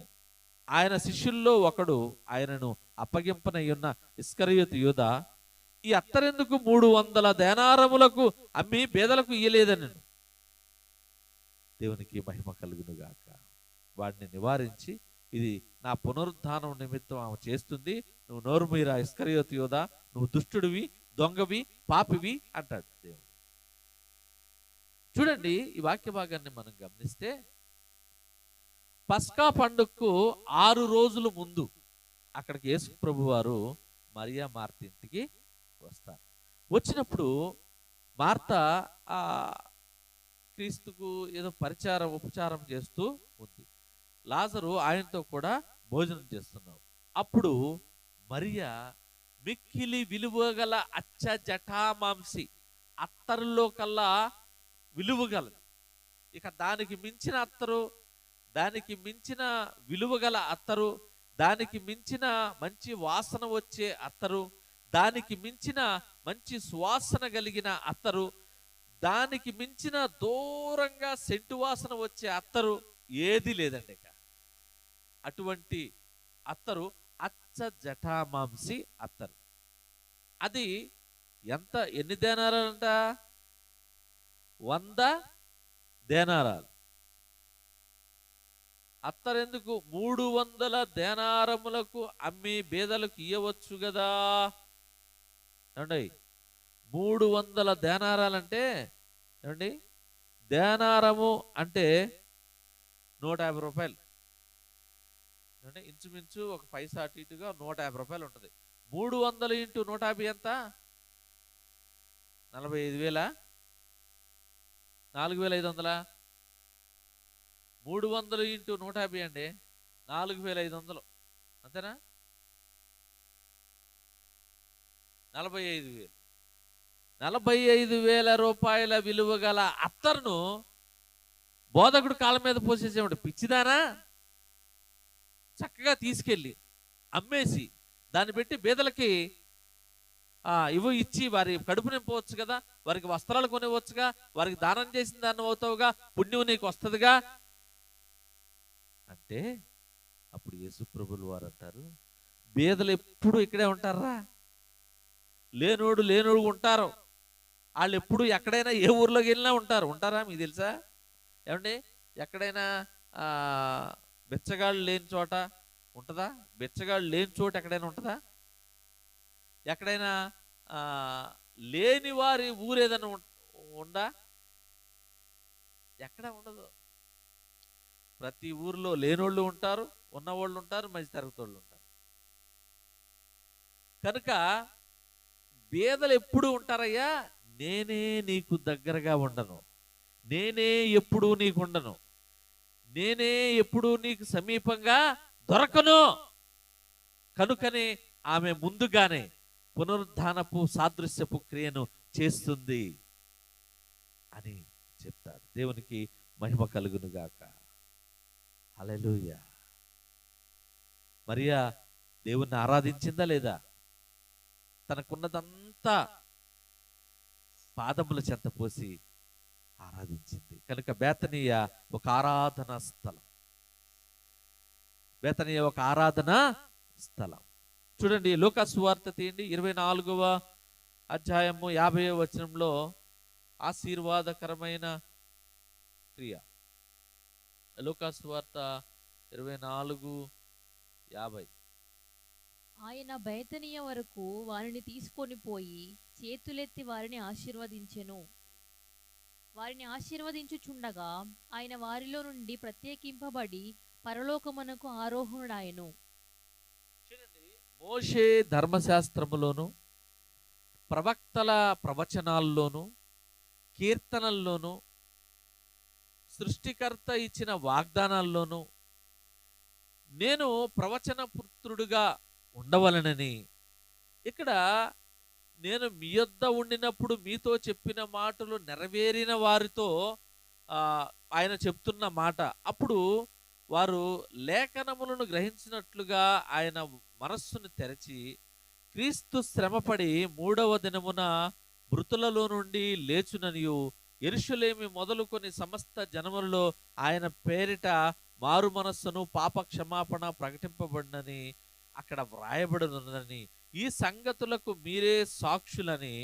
ఆయన శిష్యుల్లో ఒకడు ఆయనను అప్పగింపనయ్యున్న ఇస్కరియోతు యూదా, ఈ అత్తరెందుకు 300 దేనారములకు అమ్మి పేదలకు ఇయ్యలేదనెను. దేవునికి మహిమ కలుగును గాక. వాడిని నివారించి, ఇది నా పునరుద్ధానం నిమిత్తం ఆమె చేస్తుంది, నువ్వు నోరు మీరా ఇస్కరియోతు యూదా, నువ్వు దుష్టుడివి, దొంగవి, పాపివి అంటాడు దేవుడు. చూడండి ఈ వాక్య భాగాన్ని మనం గమనిస్తే, పస్కా పండుగకు 6 రోజుల ముందు అక్కడికి యేసు ప్రభు వారు మరియా మార్త ఇంటికి వస్తారు. వచ్చినప్పుడు మార్త ఆ క్రీస్తుకు ఏదో ఉపచారం చేస్తూ ఉంది. లాజరు ఆయనతో కూడా భోజనం చేస్తున్నాడు. అప్పుడు మరియా మిక్కిలి విలువగల అచ్చ జటామాంసి, అత్తరులో కల్లా విలువగలది. ఇక దానికి మించిన అత్తరు, దానికి మించిన విలువగల అత్తరు, దానికి మించిన మంచి వాసన వచ్చే అత్తరు, దానికి మించిన మంచి సువాసన కలిగిన అత్తరు, దానికి మించిన దూరంగా సెంటు వాసన వచ్చే అత్తరు ఏది లేదండి. ఇక అటువంటి అత్తరు అచ్చ జటామాంసి అత్తరు. అది ఎన్ని దేనారాలంట? 100 దేనారాలు. అత్తరెందుకు? 300 దేనారములకు అమ్మి బేదలకు ఇయ్యవచ్చు కదా. ఏమండి, 300 దేనారాలంటే ఏమండి, దేనారము అంటే 150 రూపాయలు. అంటే ఇంచుమించు ఒక పైసా అటు ఇటుగా 150 రూపాయలు ఉంటుంది. 300 ఇంటూ 150 ఎంత? 45,000, 4,500. 300 ఇంటూ 150 అండి 4,500. అంతేనా? 45,000. 45,000 రూపాయల విలువ గల అత్తరును బోధకుడు కాళ్ళ మీద పోసేసేవాడు. పిచ్చిదానా? చక్కగా తీసుకెళ్ళి అమ్మేసి దాన్ని పెట్టి బీదలకి ఇచ్చి వారి కడుపు నింపవచ్చు కదా, వారికి వస్త్రాలు కొనివ్వచ్చుగా, వారికి దానం చేసిన దాన్ని అవుతావుగా, పుణ్యం నీకు వస్తుందిగా అంటే, అప్పుడు యేసు ప్రభులు వారు అంటారు, బీదలు ఎప్పుడు ఇక్కడే ఉంటారా? లేనోడు ఉంటారు. వాళ్ళు ఎప్పుడు ఎక్కడైనా ఏ ఊర్లోకి వెళ్ళినా ఉంటారా? మీకు తెలుసా? ఏమండి, ఎక్కడైనా బెచ్చగాళ్ళు లేని చోట ఉంటుందా? బెచ్చగాళ్ళు లేని చోట ఎక్కడైనా ఉంటుందా? ఎక్కడైనా లేని వారి ఊరేదైనా ఉందా? ఎక్కడ ఉండదు. ప్రతి ఊర్లో లేనోళ్ళు ఉంటారు, ఉన్నవాళ్ళు ఉంటారు, మధ్య తరగతి వాళ్ళు ఉంటారు. కనుక బేదలు ఎప్పుడు ఉంటారయ్యా? నేనే నీకు దగ్గరగా ఉండను, నేనే ఎప్పుడు నీకు ఉండను, నేనే ఎప్పుడు నీకు సమీపంగా దొరకను. కనుకనే ఆమె ముందుగానే పునరుద్ధానపు సాదృశ్యపు క్రియను చేస్తుంది అని చెప్తాడు. దేవునికి మహిమ కలుగును గాక. హల్లెలూయా. మరియా దేవుణ్ణి ఆరాధించిందా లేదా? తనకున్నదంతా పాదముల చెంత పోసి ఆరాధించింది. కనుక బేతనీయ ఒక ఆరాధనా స్థలం. బేతనీయ ఒక ఆరాధనా స్థలం. చూడండి, లూకా సువార్త తీయండి, 24వ అధ్యాయము 50వ వచనంలో ఆశీర్వాదకరమైన క్రియ. లూకాసు వార్త 24:50. ఆయన బేతనియ వరకు వారిని తీసుకొని పోయి చేతులెత్తి వారిని ఆశీర్వదించెను. వారిని ఆశీర్వదించుచుండగా ఆయన వారిలో నుండి ప్రత్యేకింపబడి పరలోకమునకు ఆరోహణుడాయెను. చూడండి, మోషే ధర్మశాస్త్రములోను, ప్రవక్తల ప్రవచనాల్లోను, కీర్తనల్లోను, సృష్టికర్త ఇచ్చిన వాగ్దానాల్లోనూ నేను ప్రవచన పుత్రుడుగా ఉండవలనని, ఇక్కడ నేను మీ యొద్ద ఉండినప్పుడు మీతో చెప్పిన మాటలు నెరవేరిన వారితో ఆయన చెప్తున్న మాట. అప్పుడు వారు లేఖనములను గ్రహించినట్లుగా ఆయన మనస్సును తెరచి, క్రీస్తు శ్రమపడి 3వ దినమున మృతులలో నుండి లేచుననియు, యెరూషలేము మొదలుకొని సమస్త జనములలో ఆయన పేరిట మారు మనస్సును పాప క్షమాపణ ప్రకటింపబడినని అక్కడ వ్రాయబడినని, ఈ సంగతులకు మీరే సాక్షులని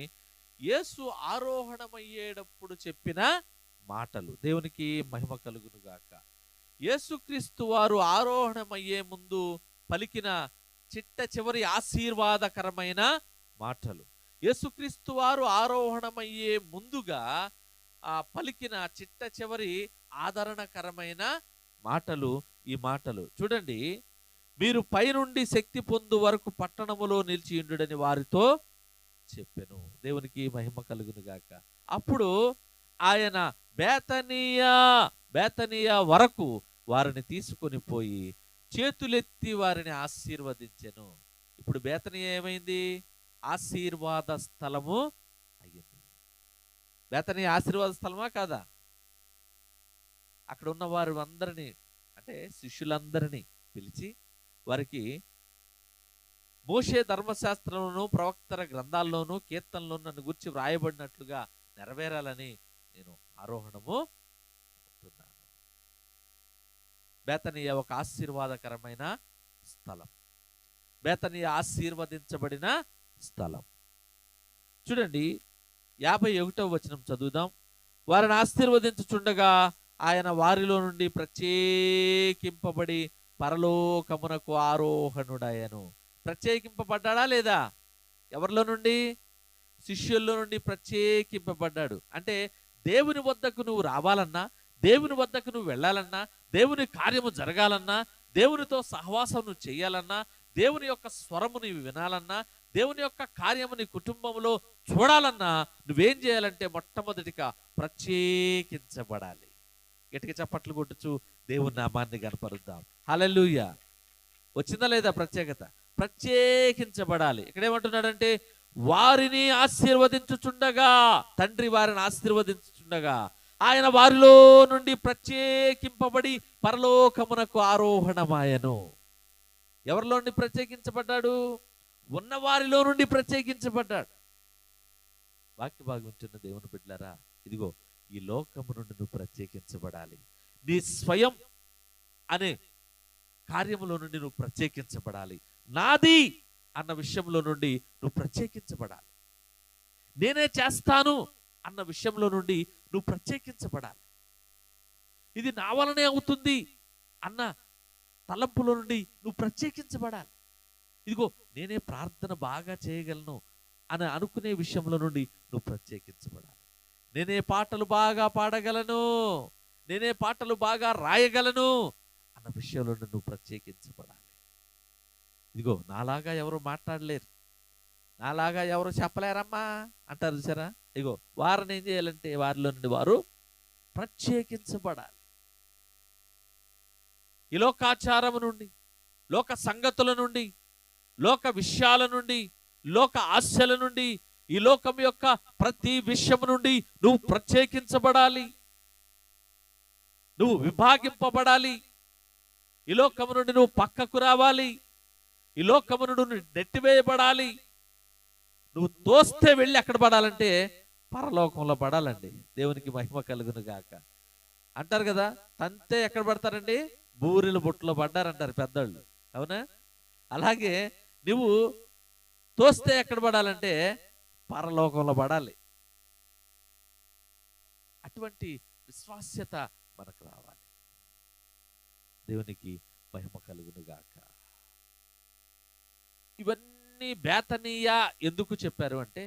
యేసు ఆరోహణమయ్యేటప్పుడు చెప్పిన మాటలు. దేవునికి మహిమ కలుగును గాక. యేసుక్రీస్తు వారు ఆరోహణమయ్యే ముందు పలికిన చిట్ట చివరి ఆశీర్వాదకరమైన మాటలు. యేసుక్రీస్తు వారు ఆరోహణమయ్యే ముందుగా పలికిన చిట్ట చివరి ఆదరణకరమైన మాటలు ఈ మాటలు. చూడండి, మీరు పైనుండి శక్తి పొందు వరకు పట్టణములో నిలిచి ఉండుడని వారితో చెప్పెను. దేవునికి మహిమ కలుగును గాక. అప్పుడు ఆయన బేతనియా వరకు వారిని తీసుకొని పోయి చేతులెత్తి వారిని ఆశీర్వదించెను. ఇప్పుడు బేతనియా ఏమైంది? ఆశీర్వాద స్థలము అయ్యింది. బేతనియా ఆశీర్వాద స్థలమా కాదా? అక్కడ ఉన్న వారు అందరినీ, అంటే శిష్యులందరినీ పిలిచి వారికి మోషే ధర్మశాస్త్రంలోను ప్రవక్తల గ్రంథాల్లోనూ కీర్తనలోనూ నన్ను గురించి వ్రాయబడినట్లుగా నెరవేరాలని నేను ఆరోహణము అవుతున్నాను. బేతనియా ఒక ఆశీర్వాదకరమైన స్థలం. బేతనియా ఆశీర్వదించబడిన స్థలం. చూడండి, 51వ వచనం చదువుదాం. వారిని ఆశీర్వదించుచుండగా ఆయన వారిలో నుండి ప్రత్యేకింపబడి పరలోకమునకు ఆరోహణుడాయను. ప్రత్యేకింపబడ్డా లేదా? ఎవరిలో నుండి? శిష్యుల్లో నుండి ప్రత్యేకింపబడ్డాడు. అంటే దేవుని వద్దకు నువ్వు రావాలన్నా, దేవుని వద్దకు నువ్వు వెళ్ళాలన్నా, దేవుని కార్యము జరగాలన్నా, దేవునితో సహవాసం నువ్వు చేయాలన్నా, దేవుని యొక్క స్వరము నీవు వినాలన్నా, దేవుని యొక్క కార్యము నీ కుటుంబంలో చూడాలన్నా నువ్వేం చేయాలంటే మొట్టమొదటిగా ప్రత్యేకించబడాలి. గట్టిగా చప్పట్లు కొట్టుచు దేవుని నామాన్ని కనపరుద్దాం. హల్లెలూయా. వచ్చిందా లేదా ప్రత్యేకత? ప్రత్యేకించబడాలి. ఇక్కడ ఏమంటున్నాడంటే వారిని ఆశీర్వదించుచుండగా, తండ్రి వారిని ఆశీర్వదించుచుండగా ఆయన వారిలో నుండి ప్రత్యేకింపబడి పరలోకమునకు ఆరోహణమాయను. ఎవరిలో నుండి ప్రత్యేకించబడ్డాడు? ఉన్నవారిలో నుండి ప్రత్యేకించబడ్డాడు. వాక్య భాగం వింటున్న దేవుని బిడ్డలారా, ఇదిగో ఈ లోకము నుండి నువ్వు ప్రత్యేకించబడాలి. నీ స్వయం అనే కార్యములో నుండి నువ్వు ప్రత్యేకించబడాలి. నాది అన్న విషయంలో నుండి నువ్వు ప్రత్యేకించబడాలి. నేనే చేస్తాను అన్న విషయంలో నుండి నువ్వు ప్రత్యేకించబడాలి. ఇది నా వలనే అవుతుంది అన్న తలంపులో నుండి నువ్వు ప్రత్యేకించబడాలి. ఇదిగో నేనే ప్రార్థన బాగా చేయగలను అని అనుకునే విషయంలో నుండి నువ్వు ప్రత్యేకించబడాలి. నేనే పాటలు బాగా పాడగలను, నేనే పాటలు బాగా రాయగలను అన్న విషయంలో నువ్వు ప్రత్యేకించబడాలి. ఇదిగో నాలాగా ఎవరు మాట్లాడలేరు, నాలాగా ఎవరు చెప్పలేరమ్మా అంటారు చూసారా? ఇదిగో వారిని ఏం చేయాలంటే వారిలో నుండి వారు ప్రత్యేకించబడాలి. ఈ లోకాచారము నుండి, లోక సంగతుల నుండి, లోక విషయాల నుండి, లోక ఆశల నుండి, ఈ లోకం యొక్క ప్రతి విషయం నుండి నువ్వు ప్రత్యేకించబడాలి. నువ్వు విభాగింపబడాలి. ఈ లోకము నుండి నువ్వు పక్కకు రావాలి. ఈ లోకము నుండి నువ్వు నెట్టివేయబడాలి. నువ్వు తోస్తే వెళ్ళి ఎక్కడ పడాలంటే పరలోకంలో పడాలండి. దేవునికి మహిమ కలుగును గాక. అంటారు కదా, తంతే ఎక్కడ పడతారండి? బూరెల బుట్టలో పడ్డారంటారు పెద్దోళ్ళు, అవునా? అలాగే నువ్వు తోస్తే ఎక్కడ పడాలంటే పరలోకంలో పడాలి. అటువంటి విశ్వాస్యత మనకు రావాలి. దేవునికి మహిమ కలుగును గాక. ఇవన్నీ బేతనీయ ఎందుకు చెప్పారు అంటే,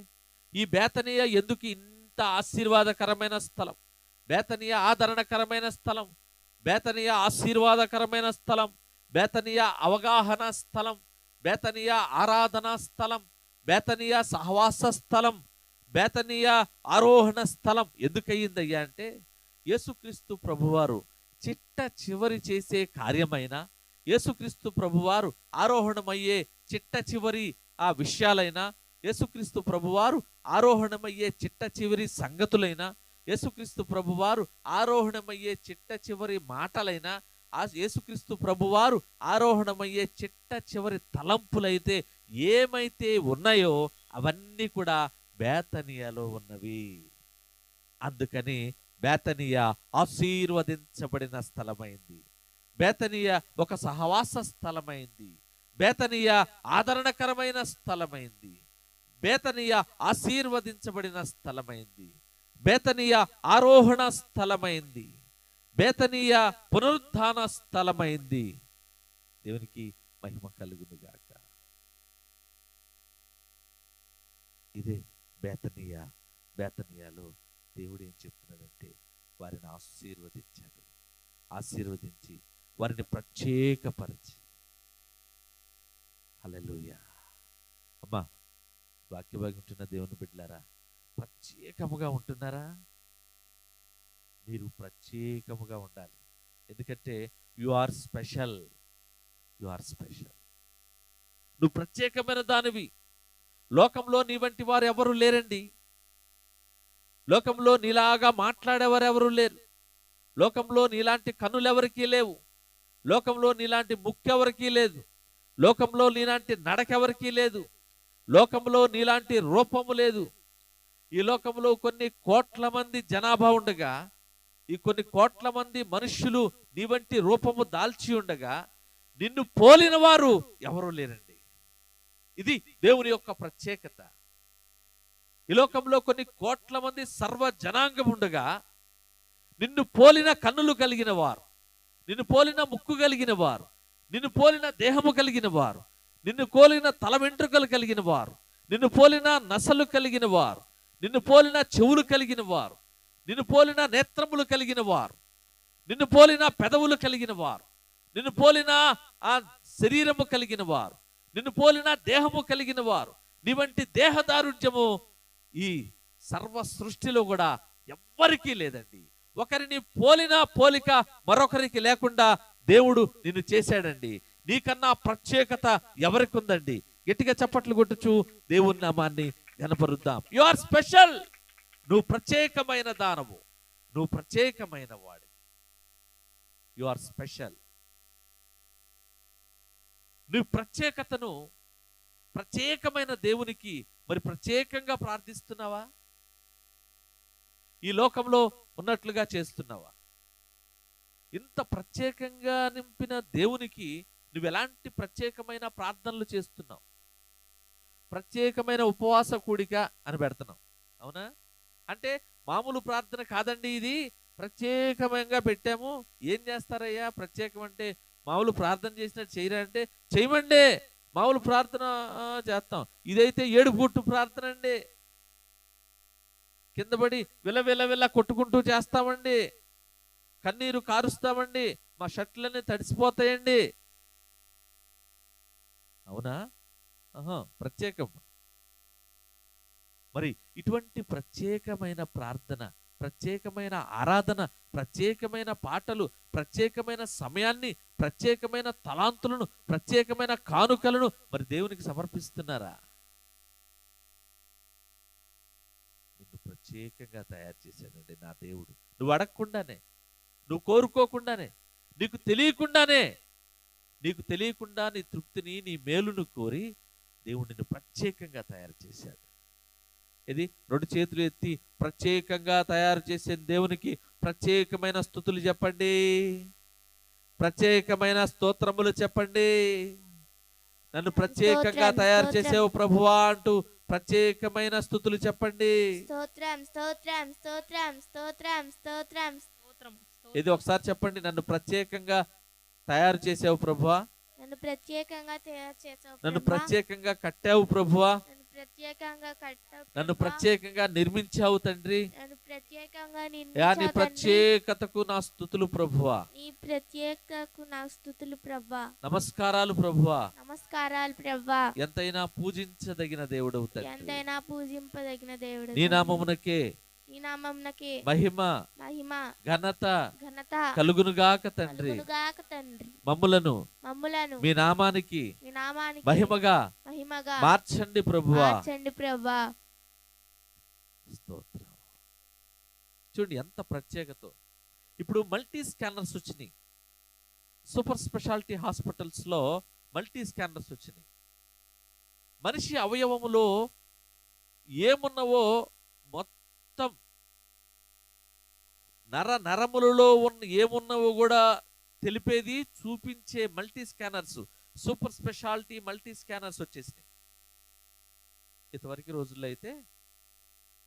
ఈ బేతనీయ ఎందుకు ఇంత ఆశీర్వాదకరమైన స్థలం, బేతనీయ ఆదరణకరమైన స్థలం, బేతనీయ ఆశీర్వాదకరమైన స్థలం, బేతనీయ అవగాహన స్థలం, బేతనీయ ఆరాధనా స్థలం, బేతనీయ సహవాస స్థలం, బేతనీయ ఆరోహణ స్థలం ఎందుకయ్యిందయ్యా అంటే, యేసుక్రీస్తు ప్రభువారు చిట్ట చివరి చేసే కార్యమైన, యేసుక్రీస్తు ప్రభువారు ఆరోహణమయ్యే చిట్ట చివరి ఆ విషయాలైనా, యేసుక్రీస్తు ప్రభువారు ఆరోహణమయ్యే చిట్ట చివరి సంగతులైనా, యేసుక్రీస్తు ప్రభువారు ఆరోహణమయ్యే చిట్ట చివరి మాటలైనా, ఆ యేసుక్రీస్తు ప్రభువారు ఆరోహణమయ్యే చిట్ట చివరి తలంపులైతే ఏమైతే ఉన్నాయో అవన్నీ కూడా బేతనీయలో ఉన్నవి. అందుకని బేతనీయ ఆశీర్వదించబడిన స్థలమైంది, బేతనీయ ఒక సహవాస స్థలమైంది, బేతనీయ ఆదరణకరమైన స్థలమైంది, బేతనీయ ఆశీర్వదించబడిన స్థలమైంది, బేతనీయ ఆరోహణ స్థలమైంది, బేతనీయ పునరుద్ధాన స్థలమైంది. దేవునికి మహిమ కలుగును గాక. ఇదే బేతనీయ. బేతనీయలో దేవుడు ఏం చెప్తున్నాడంటే, వారిని ఆశీర్వదించాడు, ఆశీర్వదించి వారిని ప్రత్యేకపరిచి. హల్లెలూయా. అమ్మా, వాక్యభాగం ఉంటున్న దేవుని బిడ్డలారా, ప్రత్యేకముగా ఉంటున్నారా? మీరు ప్రత్యేకముగా ఉండాలి. ఎందుకంటే you are special, you are special. నువ్వు ప్రత్యేకమైన దానివి. లోకంలో నీ వంటి వారు ఎవరు లేరండి. లోకంలో నీలాగా మాట్లాడేవారు ఎవరు లేరు. లోకంలో నీలాంటి కన్నులు ఎవరికీ లేవు. లోకంలో నీలాంటి ముక్కు ఎవరికీ లేదు. లోకంలో నీలాంటి నడక ఎవరికీ లేదు. లోకంలో నీలాంటి రూపము లేదు. ఈ లోకంలో కొన్ని కోట్ల మంది జనాభా ఉండగా, ఈ కొన్ని కోట్ల మంది మనుష్యులు నీ వంటి రూపము దాల్చి ఉండగా, నిన్ను పోలిన వారు ఎవరూ లేరండి. ఇది దేవుని యొక్క ప్రత్యేకత. ఈ లోకంలో కొన్ని కోట్ల మంది సర్వ జనాంగం ఉండగా, నిన్ను పోలిన కన్నులు కలిగిన వారు, నిన్ను పోలిన ముక్కు కలిగిన వారు, నిన్ను పోలిన దేహము కలిగిన వారు, నిన్ను పోలిన తల వెంట్రుకలు కలిగిన వారు, నిన్ను పోలిన నసలు కలిగిన వారు, నిన్ను పోలిన చెవులు కలిగిన వారు, నిన్ను పోలిన నేత్రములు కలిగిన వారు, నిన్ను పోలిన పెదవులు కలిగిన వారు, నిన్ను పోలిన ఆ శరీరము కలిగిన వారు, నిన్ను పోలిన దేహము కలిగిన వారు, నీ వంటి దేహదారుఢ్యము ఈ సర్వ సృష్టిలో కూడా ఎవ్వరికీ లేదండి. ఒకరిని పోలిన పోలిక మరొకరికి లేకుండా దేవుడు నిన్ను చేశాడండి. నీకన్నా ప్రత్యేకత ఎవరికి ఉందండి? గట్టిగా చప్పట్లు కొట్టుచు దేవుని నామాన్ని ఘనపరుద్దాం. You are special. నువ్వు ప్రత్యేకమైన దానవు, నువ్వు ప్రత్యేకమైన వాడి. You are special. నువ్వు ప్రత్యేకతను ప్రత్యేకమైన దేవునికి మరి ప్రత్యేకంగా ప్రార్థిస్తున్నావా? ఈ లోకంలో ఉన్నట్లుగా చేస్తున్నావా? ఇంత ప్రత్యేకంగా నింపిన దేవునికి నువ్వు ఎలాంటి ప్రత్యేకమైన ప్రార్థనలు చేస్తున్నావు? ప్రత్యేకమైన ఉపవాస కూడిక అని పెడుతున్నావు, అవునా? అంటే మామూలు ప్రార్థన కాదండి, ఇది ప్రత్యేకంగా పెట్టాము. ఏం చేస్తారయ్యా ప్రత్యేకం అంటే? మామూలు ప్రార్థన చేసినట్టు చేయరా అంటే, చేయమండి, మామూలు ప్రార్థన చేస్తాం. ఇదైతే ఏడుపుట్టు ప్రార్థన అండి. కిందపడి విల కొట్టుకుంటూ చేస్తామండి, కన్నీరు కారుస్తామండి, మా షర్ట్లన్నీ తడిసిపోతాయండి. అవునా? ప్రత్యేకం. మరి ఇటువంటి ప్రత్యేకమైన ప్రార్థన, ప్రత్యేకమైన ఆరాధన, ప్రత్యేకమైన పాటలు, ప్రత్యేకమైన సమయాన్ని, ప్రత్యేకమైన తలాంతులను, ప్రత్యేకమైన కానుకలను మరి దేవునికి సమర్పిస్తున్నారా? నిన్ను ప్రత్యేకంగా తయారు చేశాడండి నా దేవుడు. నువ్వు అడగకుండానే, నువ్వు కోరుకోకుండానే, నీకు తెలియకుండా నీ తృప్తిని, నీ మేలును కోరి దేవుడు నిన్ను ప్రత్యేకంగా తయారు చేశాడు. ఇది రెండు చేతులు ఎత్తి ప్రత్యేకంగా తయారు చేసే దేవునికి ప్రత్యేకమైన స్తుతులు చెప్పండి, ప్రత్యేకమైన స్తోత్రములు చెప్పండి. నన్ను ప్రత్యేకంగా తయారు చేసేవు ప్రభువా అంటూ ప్రత్యేకమైన స్తుతులు చెప్పండి. ఇది ఒకసారి చెప్పండి, నన్ను ప్రత్యేకంగా తయారు చేసావు ప్రభువా, నన్ను ప్రత్యేకంగా తయారు చేసావు నన్ను ప్రభువా. ప్రత్యేకంగా కట్టావు ప్రభువా, నన్ను ప్రత్యేకంగా కట్టావు నన్ను ప్రభువా. ప్రత్యేకంగా నిర్మించావు తండ్రి. నన్ను ప్రత్యేకంగా యా, నీ నిర్మించావు తండ్రి. ప్రత్యేకతకు నా స్తుతులు ప్రభువా, నీ ప్రత్యేకకు నా స్తుతులు ప్రభువా. నమస్కారాలు ప్రభువా. నమస్కారాలు ప్రభువా. ఎంతైనా పూజించదగిన దేవుడవు తండ్రి. ఎంతైనా పూజింపదగిన దేవుడు నీ తండ్రి. నామమునకే నీ నామమునకే మహిమ మహిమ ఘనత ఘనత కలుగునుగాక తండ్రి. కలుగునుగాక తండ్రి. మమ్ములను మమ్ములను మీ నామానికి మీ నామానికి మహిమగా మహిమగా మార్చండి ప్రభువా. మార్చండి ప్రభువా. స్తోత్రం. చూడండి ఎంత ప్రత్యేకత. ఇప్పుడు మల్టీ స్కానర్స్ వచ్చినాయి. సూపర్ స్పెషాలిటీ హాస్పిటల్స్ లో మల్టీ స్కానర్స్ వచ్చినాయి. మనిషి అవయవములో ఏమున్నవో మొత్తం నరములలో ఏమున్నవో కూడా తెలిపేది చూపించే multi scanners, super speciality multi scanners వచ్చేసినాయి. ఇంతవరకు రోజుల్లో అయితే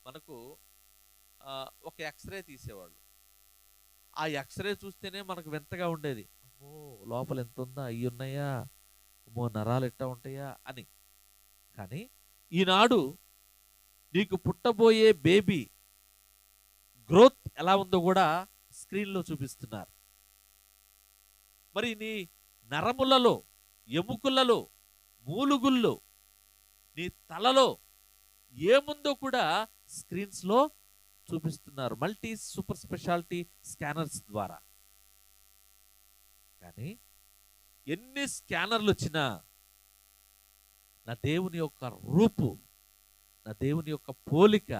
మనకు ఒక ఎక్స్రే తీసేవాళ్ళు. ఆ ఎక్స్రే చూస్తేనే మనకు వింతగా ఉండేది. అమ్మో, లోపల ఎంత ఉందా, అయ్యి ఉన్నాయా, అమ్మో నరాలు ఎట్టా ఉంటాయా అని. కానీ ఈనాడు నీకు పుట్టబోయే బేబీ గ్రోత్ ఎలా ఉందో కూడా స్క్రీన్లో చూపిస్తున్నారు. మరి నీ నరములలో, ఎముకలలో, మూలుగుల్లో, నీ తలలో ఏముందో కూడా స్క్రీన్స్ లో చూపిస్తున్నారు మల్టీ సూపర్ స్పెషాలిటీ స్కానర్స్ ద్వారా. కానీ ఎన్ని స్కానర్లు వచ్చినా నా దేవుని యొక్క రూపు, నా దేవుని యొక్క పోలిక,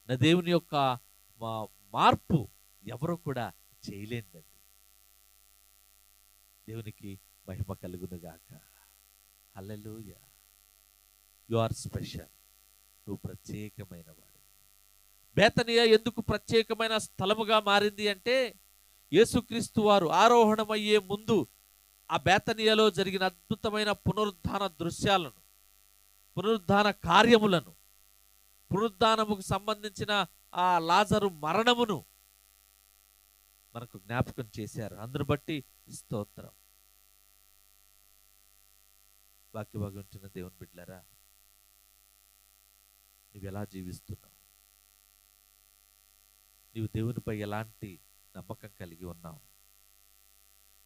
నా దేవుని యొక్క మార్పు ఎవరు కూడా చేయలేదండి. దేవునికి మహిమ కలుగునుగాక. హల్లెలూయా. You are special. నువ్వు ప్రత్యేకమైన వాడు. బేతనియా ఎందుకు ప్రత్యేకమైన స్థలముగా మారింది అంటే, యేసుక్రీస్తు వారు ఆరోహణమయ్యే ముందు ఆ బేతనియాలో జరిగిన అద్భుతమైన పునరుద్ధాన దృశ్యాలను, పునరుద్ధాన కార్యములను, పునరుద్ధానముకు సంబంధించిన ఆ లాజరు మరణమును మనకు జ్ఞాపకం చేశారు. అందును బట్టి స్తోత్రం. వాక్యభాగం ఉంటున్న దేవుని బిడ్డలారా, నువ్వు ఎలా జీవిస్తున్నావు? నీవు దేవునిపై ఎలాంటి నమ్మకం కలిగి ఉన్నావు?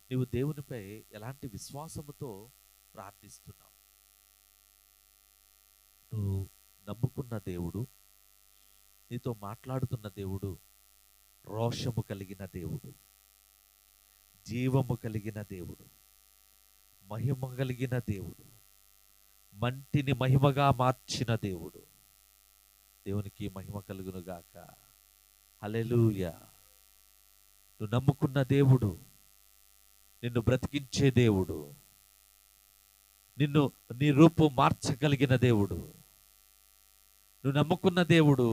నీవు దేవునిపై ఎలాంటి విశ్వాసముతో ప్రార్థిస్తున్నావు? నువ్వు నమ్ముకున్న దేవుడు, నీతో మాట్లాడుతున్న దేవుడు రోషము కలిగిన దేవుడు, జీవము కలిగిన దేవుడు, మహిమ కలిగిన దేవుడు, మంటిని మహిమగా మార్చిన దేవుడు. దేవునికి మహిమ కలుగునుగాక. హల్లెలూయా. నువ్వు నమ్ముకున్న దేవుడు నిన్ను బ్రతికించే దేవుడు, నిన్ను నీ రూపు మార్చగలిగిన దేవుడు. నువ్వు నమ్ముకున్న దేవుడు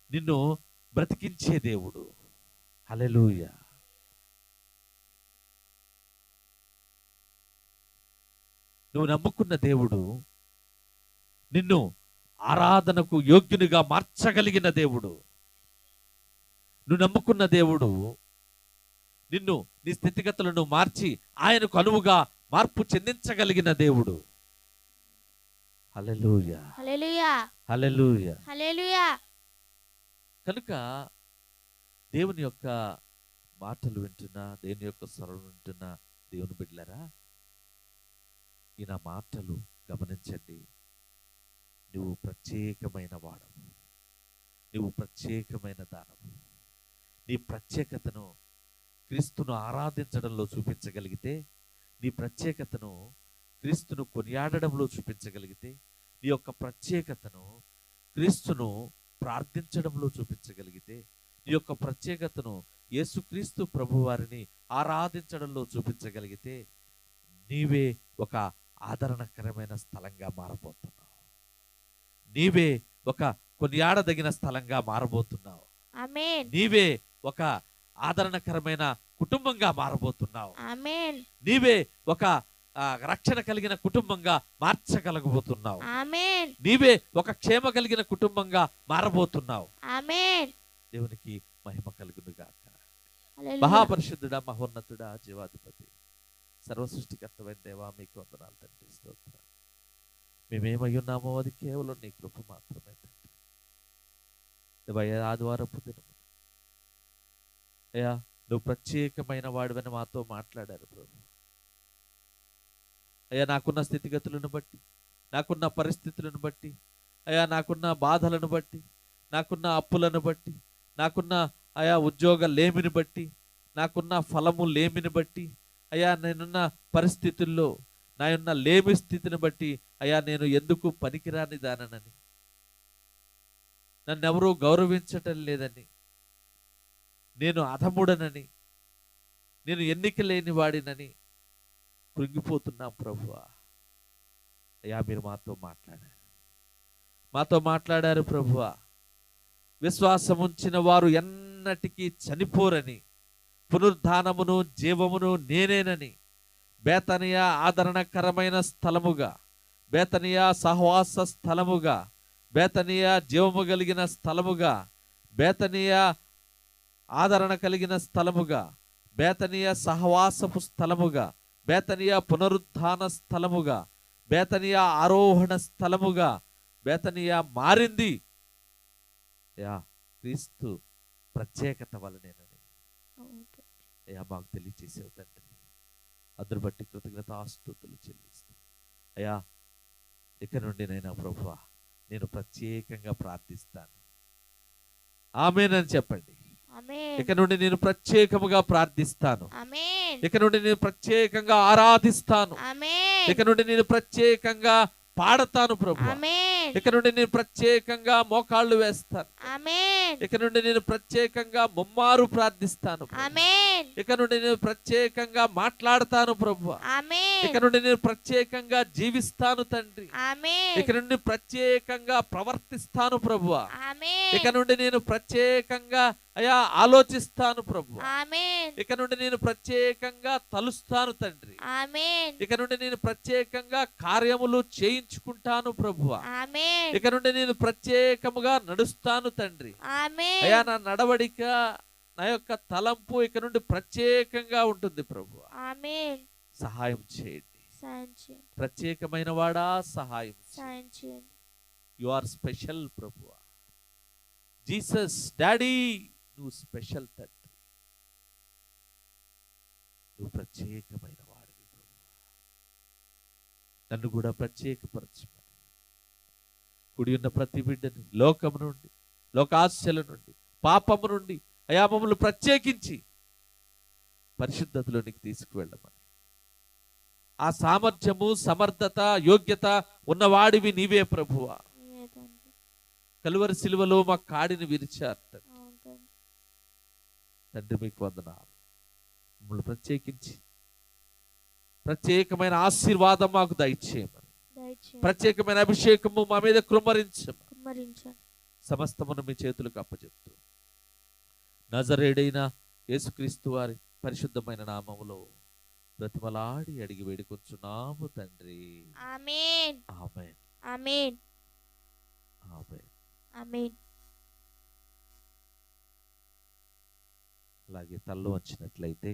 నిన్ను బ్రతికించే దేవుడు. హల్లెలూయా. నువ్వు నమ్ముకున్న దేవుడు నిన్ను ఆరాధనకు యోగ్యునిగా మార్చగలిగిన దేవుడు. నువ్వు నమ్ముకున్న దేవుడు నిన్ను, నీ స్థితిగతులను మార్చి ఆయనకు అనువుగా మార్పు చెందించగలిగిన దేవుడు. హల్లెలూయా. హల్లెలూయా. హల్లెలూయా. హల్లెలూయా. కనుక దేవుని యొక్క మాటలు వింటున్నా, దేవుని యొక్క స్వరం వింటున్నా దేవుని బిడ్డలారా, ఈ నా మాటలు గమనించండి. నువ్వు ప్రత్యేకమైన వాడవు, నువ్వు ప్రత్యేకమైన దానవు. నీ ప్రత్యేకతను క్రీస్తును ఆరాధించడంలో చూపించగలిగితే, నీ ప్రత్యేకతను క్రీస్తును కొనియాడడంలో చూపించగలిగితే, నీ యొక్క ప్రత్యేకతను క్రీస్తును ప్రార్థించడంలో చూపించగలిగితే, నీ యొక్క ప్రత్యేకతను యేసుక్రీస్తు ప్రభువారిని ఆరాధించడంలో చూపించగలిగితే, నీవే ఒక ఆదరణకరమైన స్థలంగా మారబోతున్నావు. నీవే ఒక కొనియాడదగిన స్థలంగా మారబోతున్నావు. ఆమేన్. నీవే ఒక ఆదరణకరమైన కుటుంబంగా మారబోతున్నావు. ఆమేన్. నీవే ఒక రక్షణ కలిగిన కుటుంబంగా మార్చగలగబోతున్నావు. ఆమేన్. నీవే ఒక క్షేమ కలిగిన కుటుంబంగా మారబోతున్నావు. ఆమేన్. దేవునికి మహిమ కలుగును గాక. హల్లెలూయా. మహాపరిశుద్ధుడా, మహోన్నతుడా, జీవాధిపతి, సర్వ సృష్టికర్తమైన దేవా మీకు వందనాలు తండ్రి, స్తోత్రాలు. మేమేమై ఉన్నామో అది కేవలం నీ కృప మాత్రమే తండ్రి. దేవా, ఈ ఆదివారపు దినమున అయ్యా నువ్వు ప్రత్యేకమైన వాడివని మాతో మాట్లాడారు ప్రభు. అయ్యా నాకున్న స్థితిగతులను బట్టి, నాకున్న పరిస్థితులను బట్టి, అయ్యా నాకున్న బాధలను బట్టి, నాకున్న అప్పులను బట్టి, నాకున్న అయా ఉద్యోగ లేమిని బట్టి, నాకున్న ఫలము లేమిని బట్టి, అయ్యా నేనున్న పరిస్థితుల్లో నాయున్న లేమి స్థితిని బట్టి అయ్యా నేను ఎందుకు పనికిరాని దానని, నన్నెవరూ గౌరవించటం లేదని, నేను అధముడనని, నేను ఎన్నిక లేని వాడినని కృంగిపోతున్నాం ప్రభువా. అయ్యా మీరు మాతో మాట్లాడారు ప్రభువా. విశ్వాసం ఉంచిన వారు ఎన్నటికీ చనిపోరని, పునరుద్ధానమును జీవమును నేనేనని, బేతనియా ఆదరణకరమైన స్థలముగా, బేతనియా సహవాస స్థలముగా, బేతనియా జీవము కలిగిన స్థలముగా, బేతనియా ఆదరణ కలిగిన స్థలముగా, బేతనియా సహవాసపు స్థలముగా, బేతనియా పునరుద్ధాన స్థలముగా, బేతనియా ఆరోహణ స్థలముగా బేతనియా మారింది యా క్రీస్తు ప్రత్యేకత వలనేనని అయ్యా మాకు తెలియచేసావు తండ్రి. అందును బట్టి కృతజ్ఞతాస్తుతులు చెల్లిస్తూ అయ్యా ఇక నుండి నైనా ప్రభువా నేను ప్రత్యేకంగా ప్రార్థిస్తాను. ఆమేన్ అని చెప్పండి. ఇక నుండి నేను ప్రత్యేకముగా ప్రార్థిస్తాను. ఇక నుండి నేను ప్రత్యేకంగా ఆరాధిస్తాను. ఇక నుండి నేను ప్రత్యేకంగా పాడతాను ప్రభు. ఇక నుండి నేను ప్రత్యేకంగా మోకాళ్ళు వేస్తాను. ఇక నుండి నేను ప్రత్యేకంగా ముమ్మారు ప్రార్థిస్తాను. ఇక నుండి నేను ప్రత్యేకంగా మాట్లాడతాను ప్రభు. ఇక నుండి నేను ప్రత్యేకంగా జీవిస్తాను తండ్రి. ఇక నుండి ప్రత్యేకంగా ప్రవర్తిస్తాను ప్రభు. ఇక నుండి నేను ప్రత్యేకంగా అయ్యా ఆలోచిస్తాను ప్రభు. ఇక నుండి నేను ప్రత్యేకంగా తలుస్తాను తండ్రి. ఇక నుండి నేను ప్రత్యేకంగా కార్యములు చేయించుకుంటాను ప్రభు. ఇక నుండి నేను ప్రత్యేకముగా నడుస్తాను తండ్రి. అయ్యా నా నడవడిక నా యొక్క తలంపు ఇక నుండి ప్రత్యేకంగా ఉంటుంది ప్రభు. సహాయం చేయండి. ప్రత్యేకమైన వాడా సహాయం చేయండి. యు ఆర్ స్పెషల్ ప్రభు. జీసస్ డాడీ నువ్వు స్పెషల్ తండ్రి. నువ్వు ప్రత్యేకమైన వాడివి ప్రభు. నన్ను కూడా ప్రత్యేకపరచమని కుడి ఉన్న ప్రతి బిడ్డని లోకము నుండి, లోకాశల నుండి, పాపము నుండి అయా మమ్మల్ని ప్రత్యేకించి పరిశుద్ధతలోనికి తీసుకువెళ్ళమని, ఆ సామర్థ్యము సమర్థత యోగ్యత ఉన్నవాడివి నీవే ప్రభువా. కలువరి సిలువలో మా కాడిని విరిచారు తండ్రి. మీకు వందనాలు. మమ్మల్ని ప్రత్యేకించి ప్రత్యేకమైన ఆశీర్వాదం మాకు దయచేయమని, ప్రత్యేకమైన అభిషేకము మా మీద కృమ్మరించమని సమస్తమును మీ చేతులకు అప్పచెప్తూ నజరేడైన యేసుక్రీస్తు వారి పరిశుద్ధమైన నామములో బ్రతిమలాడి అడిగి వేడుకొంచున్నాము తండ్రి. ఆమేన్. ఆమేన్. ఆమేన్. ఆమేన్. ఆమేన్. అలాగే తలలో వంచినట్లయితే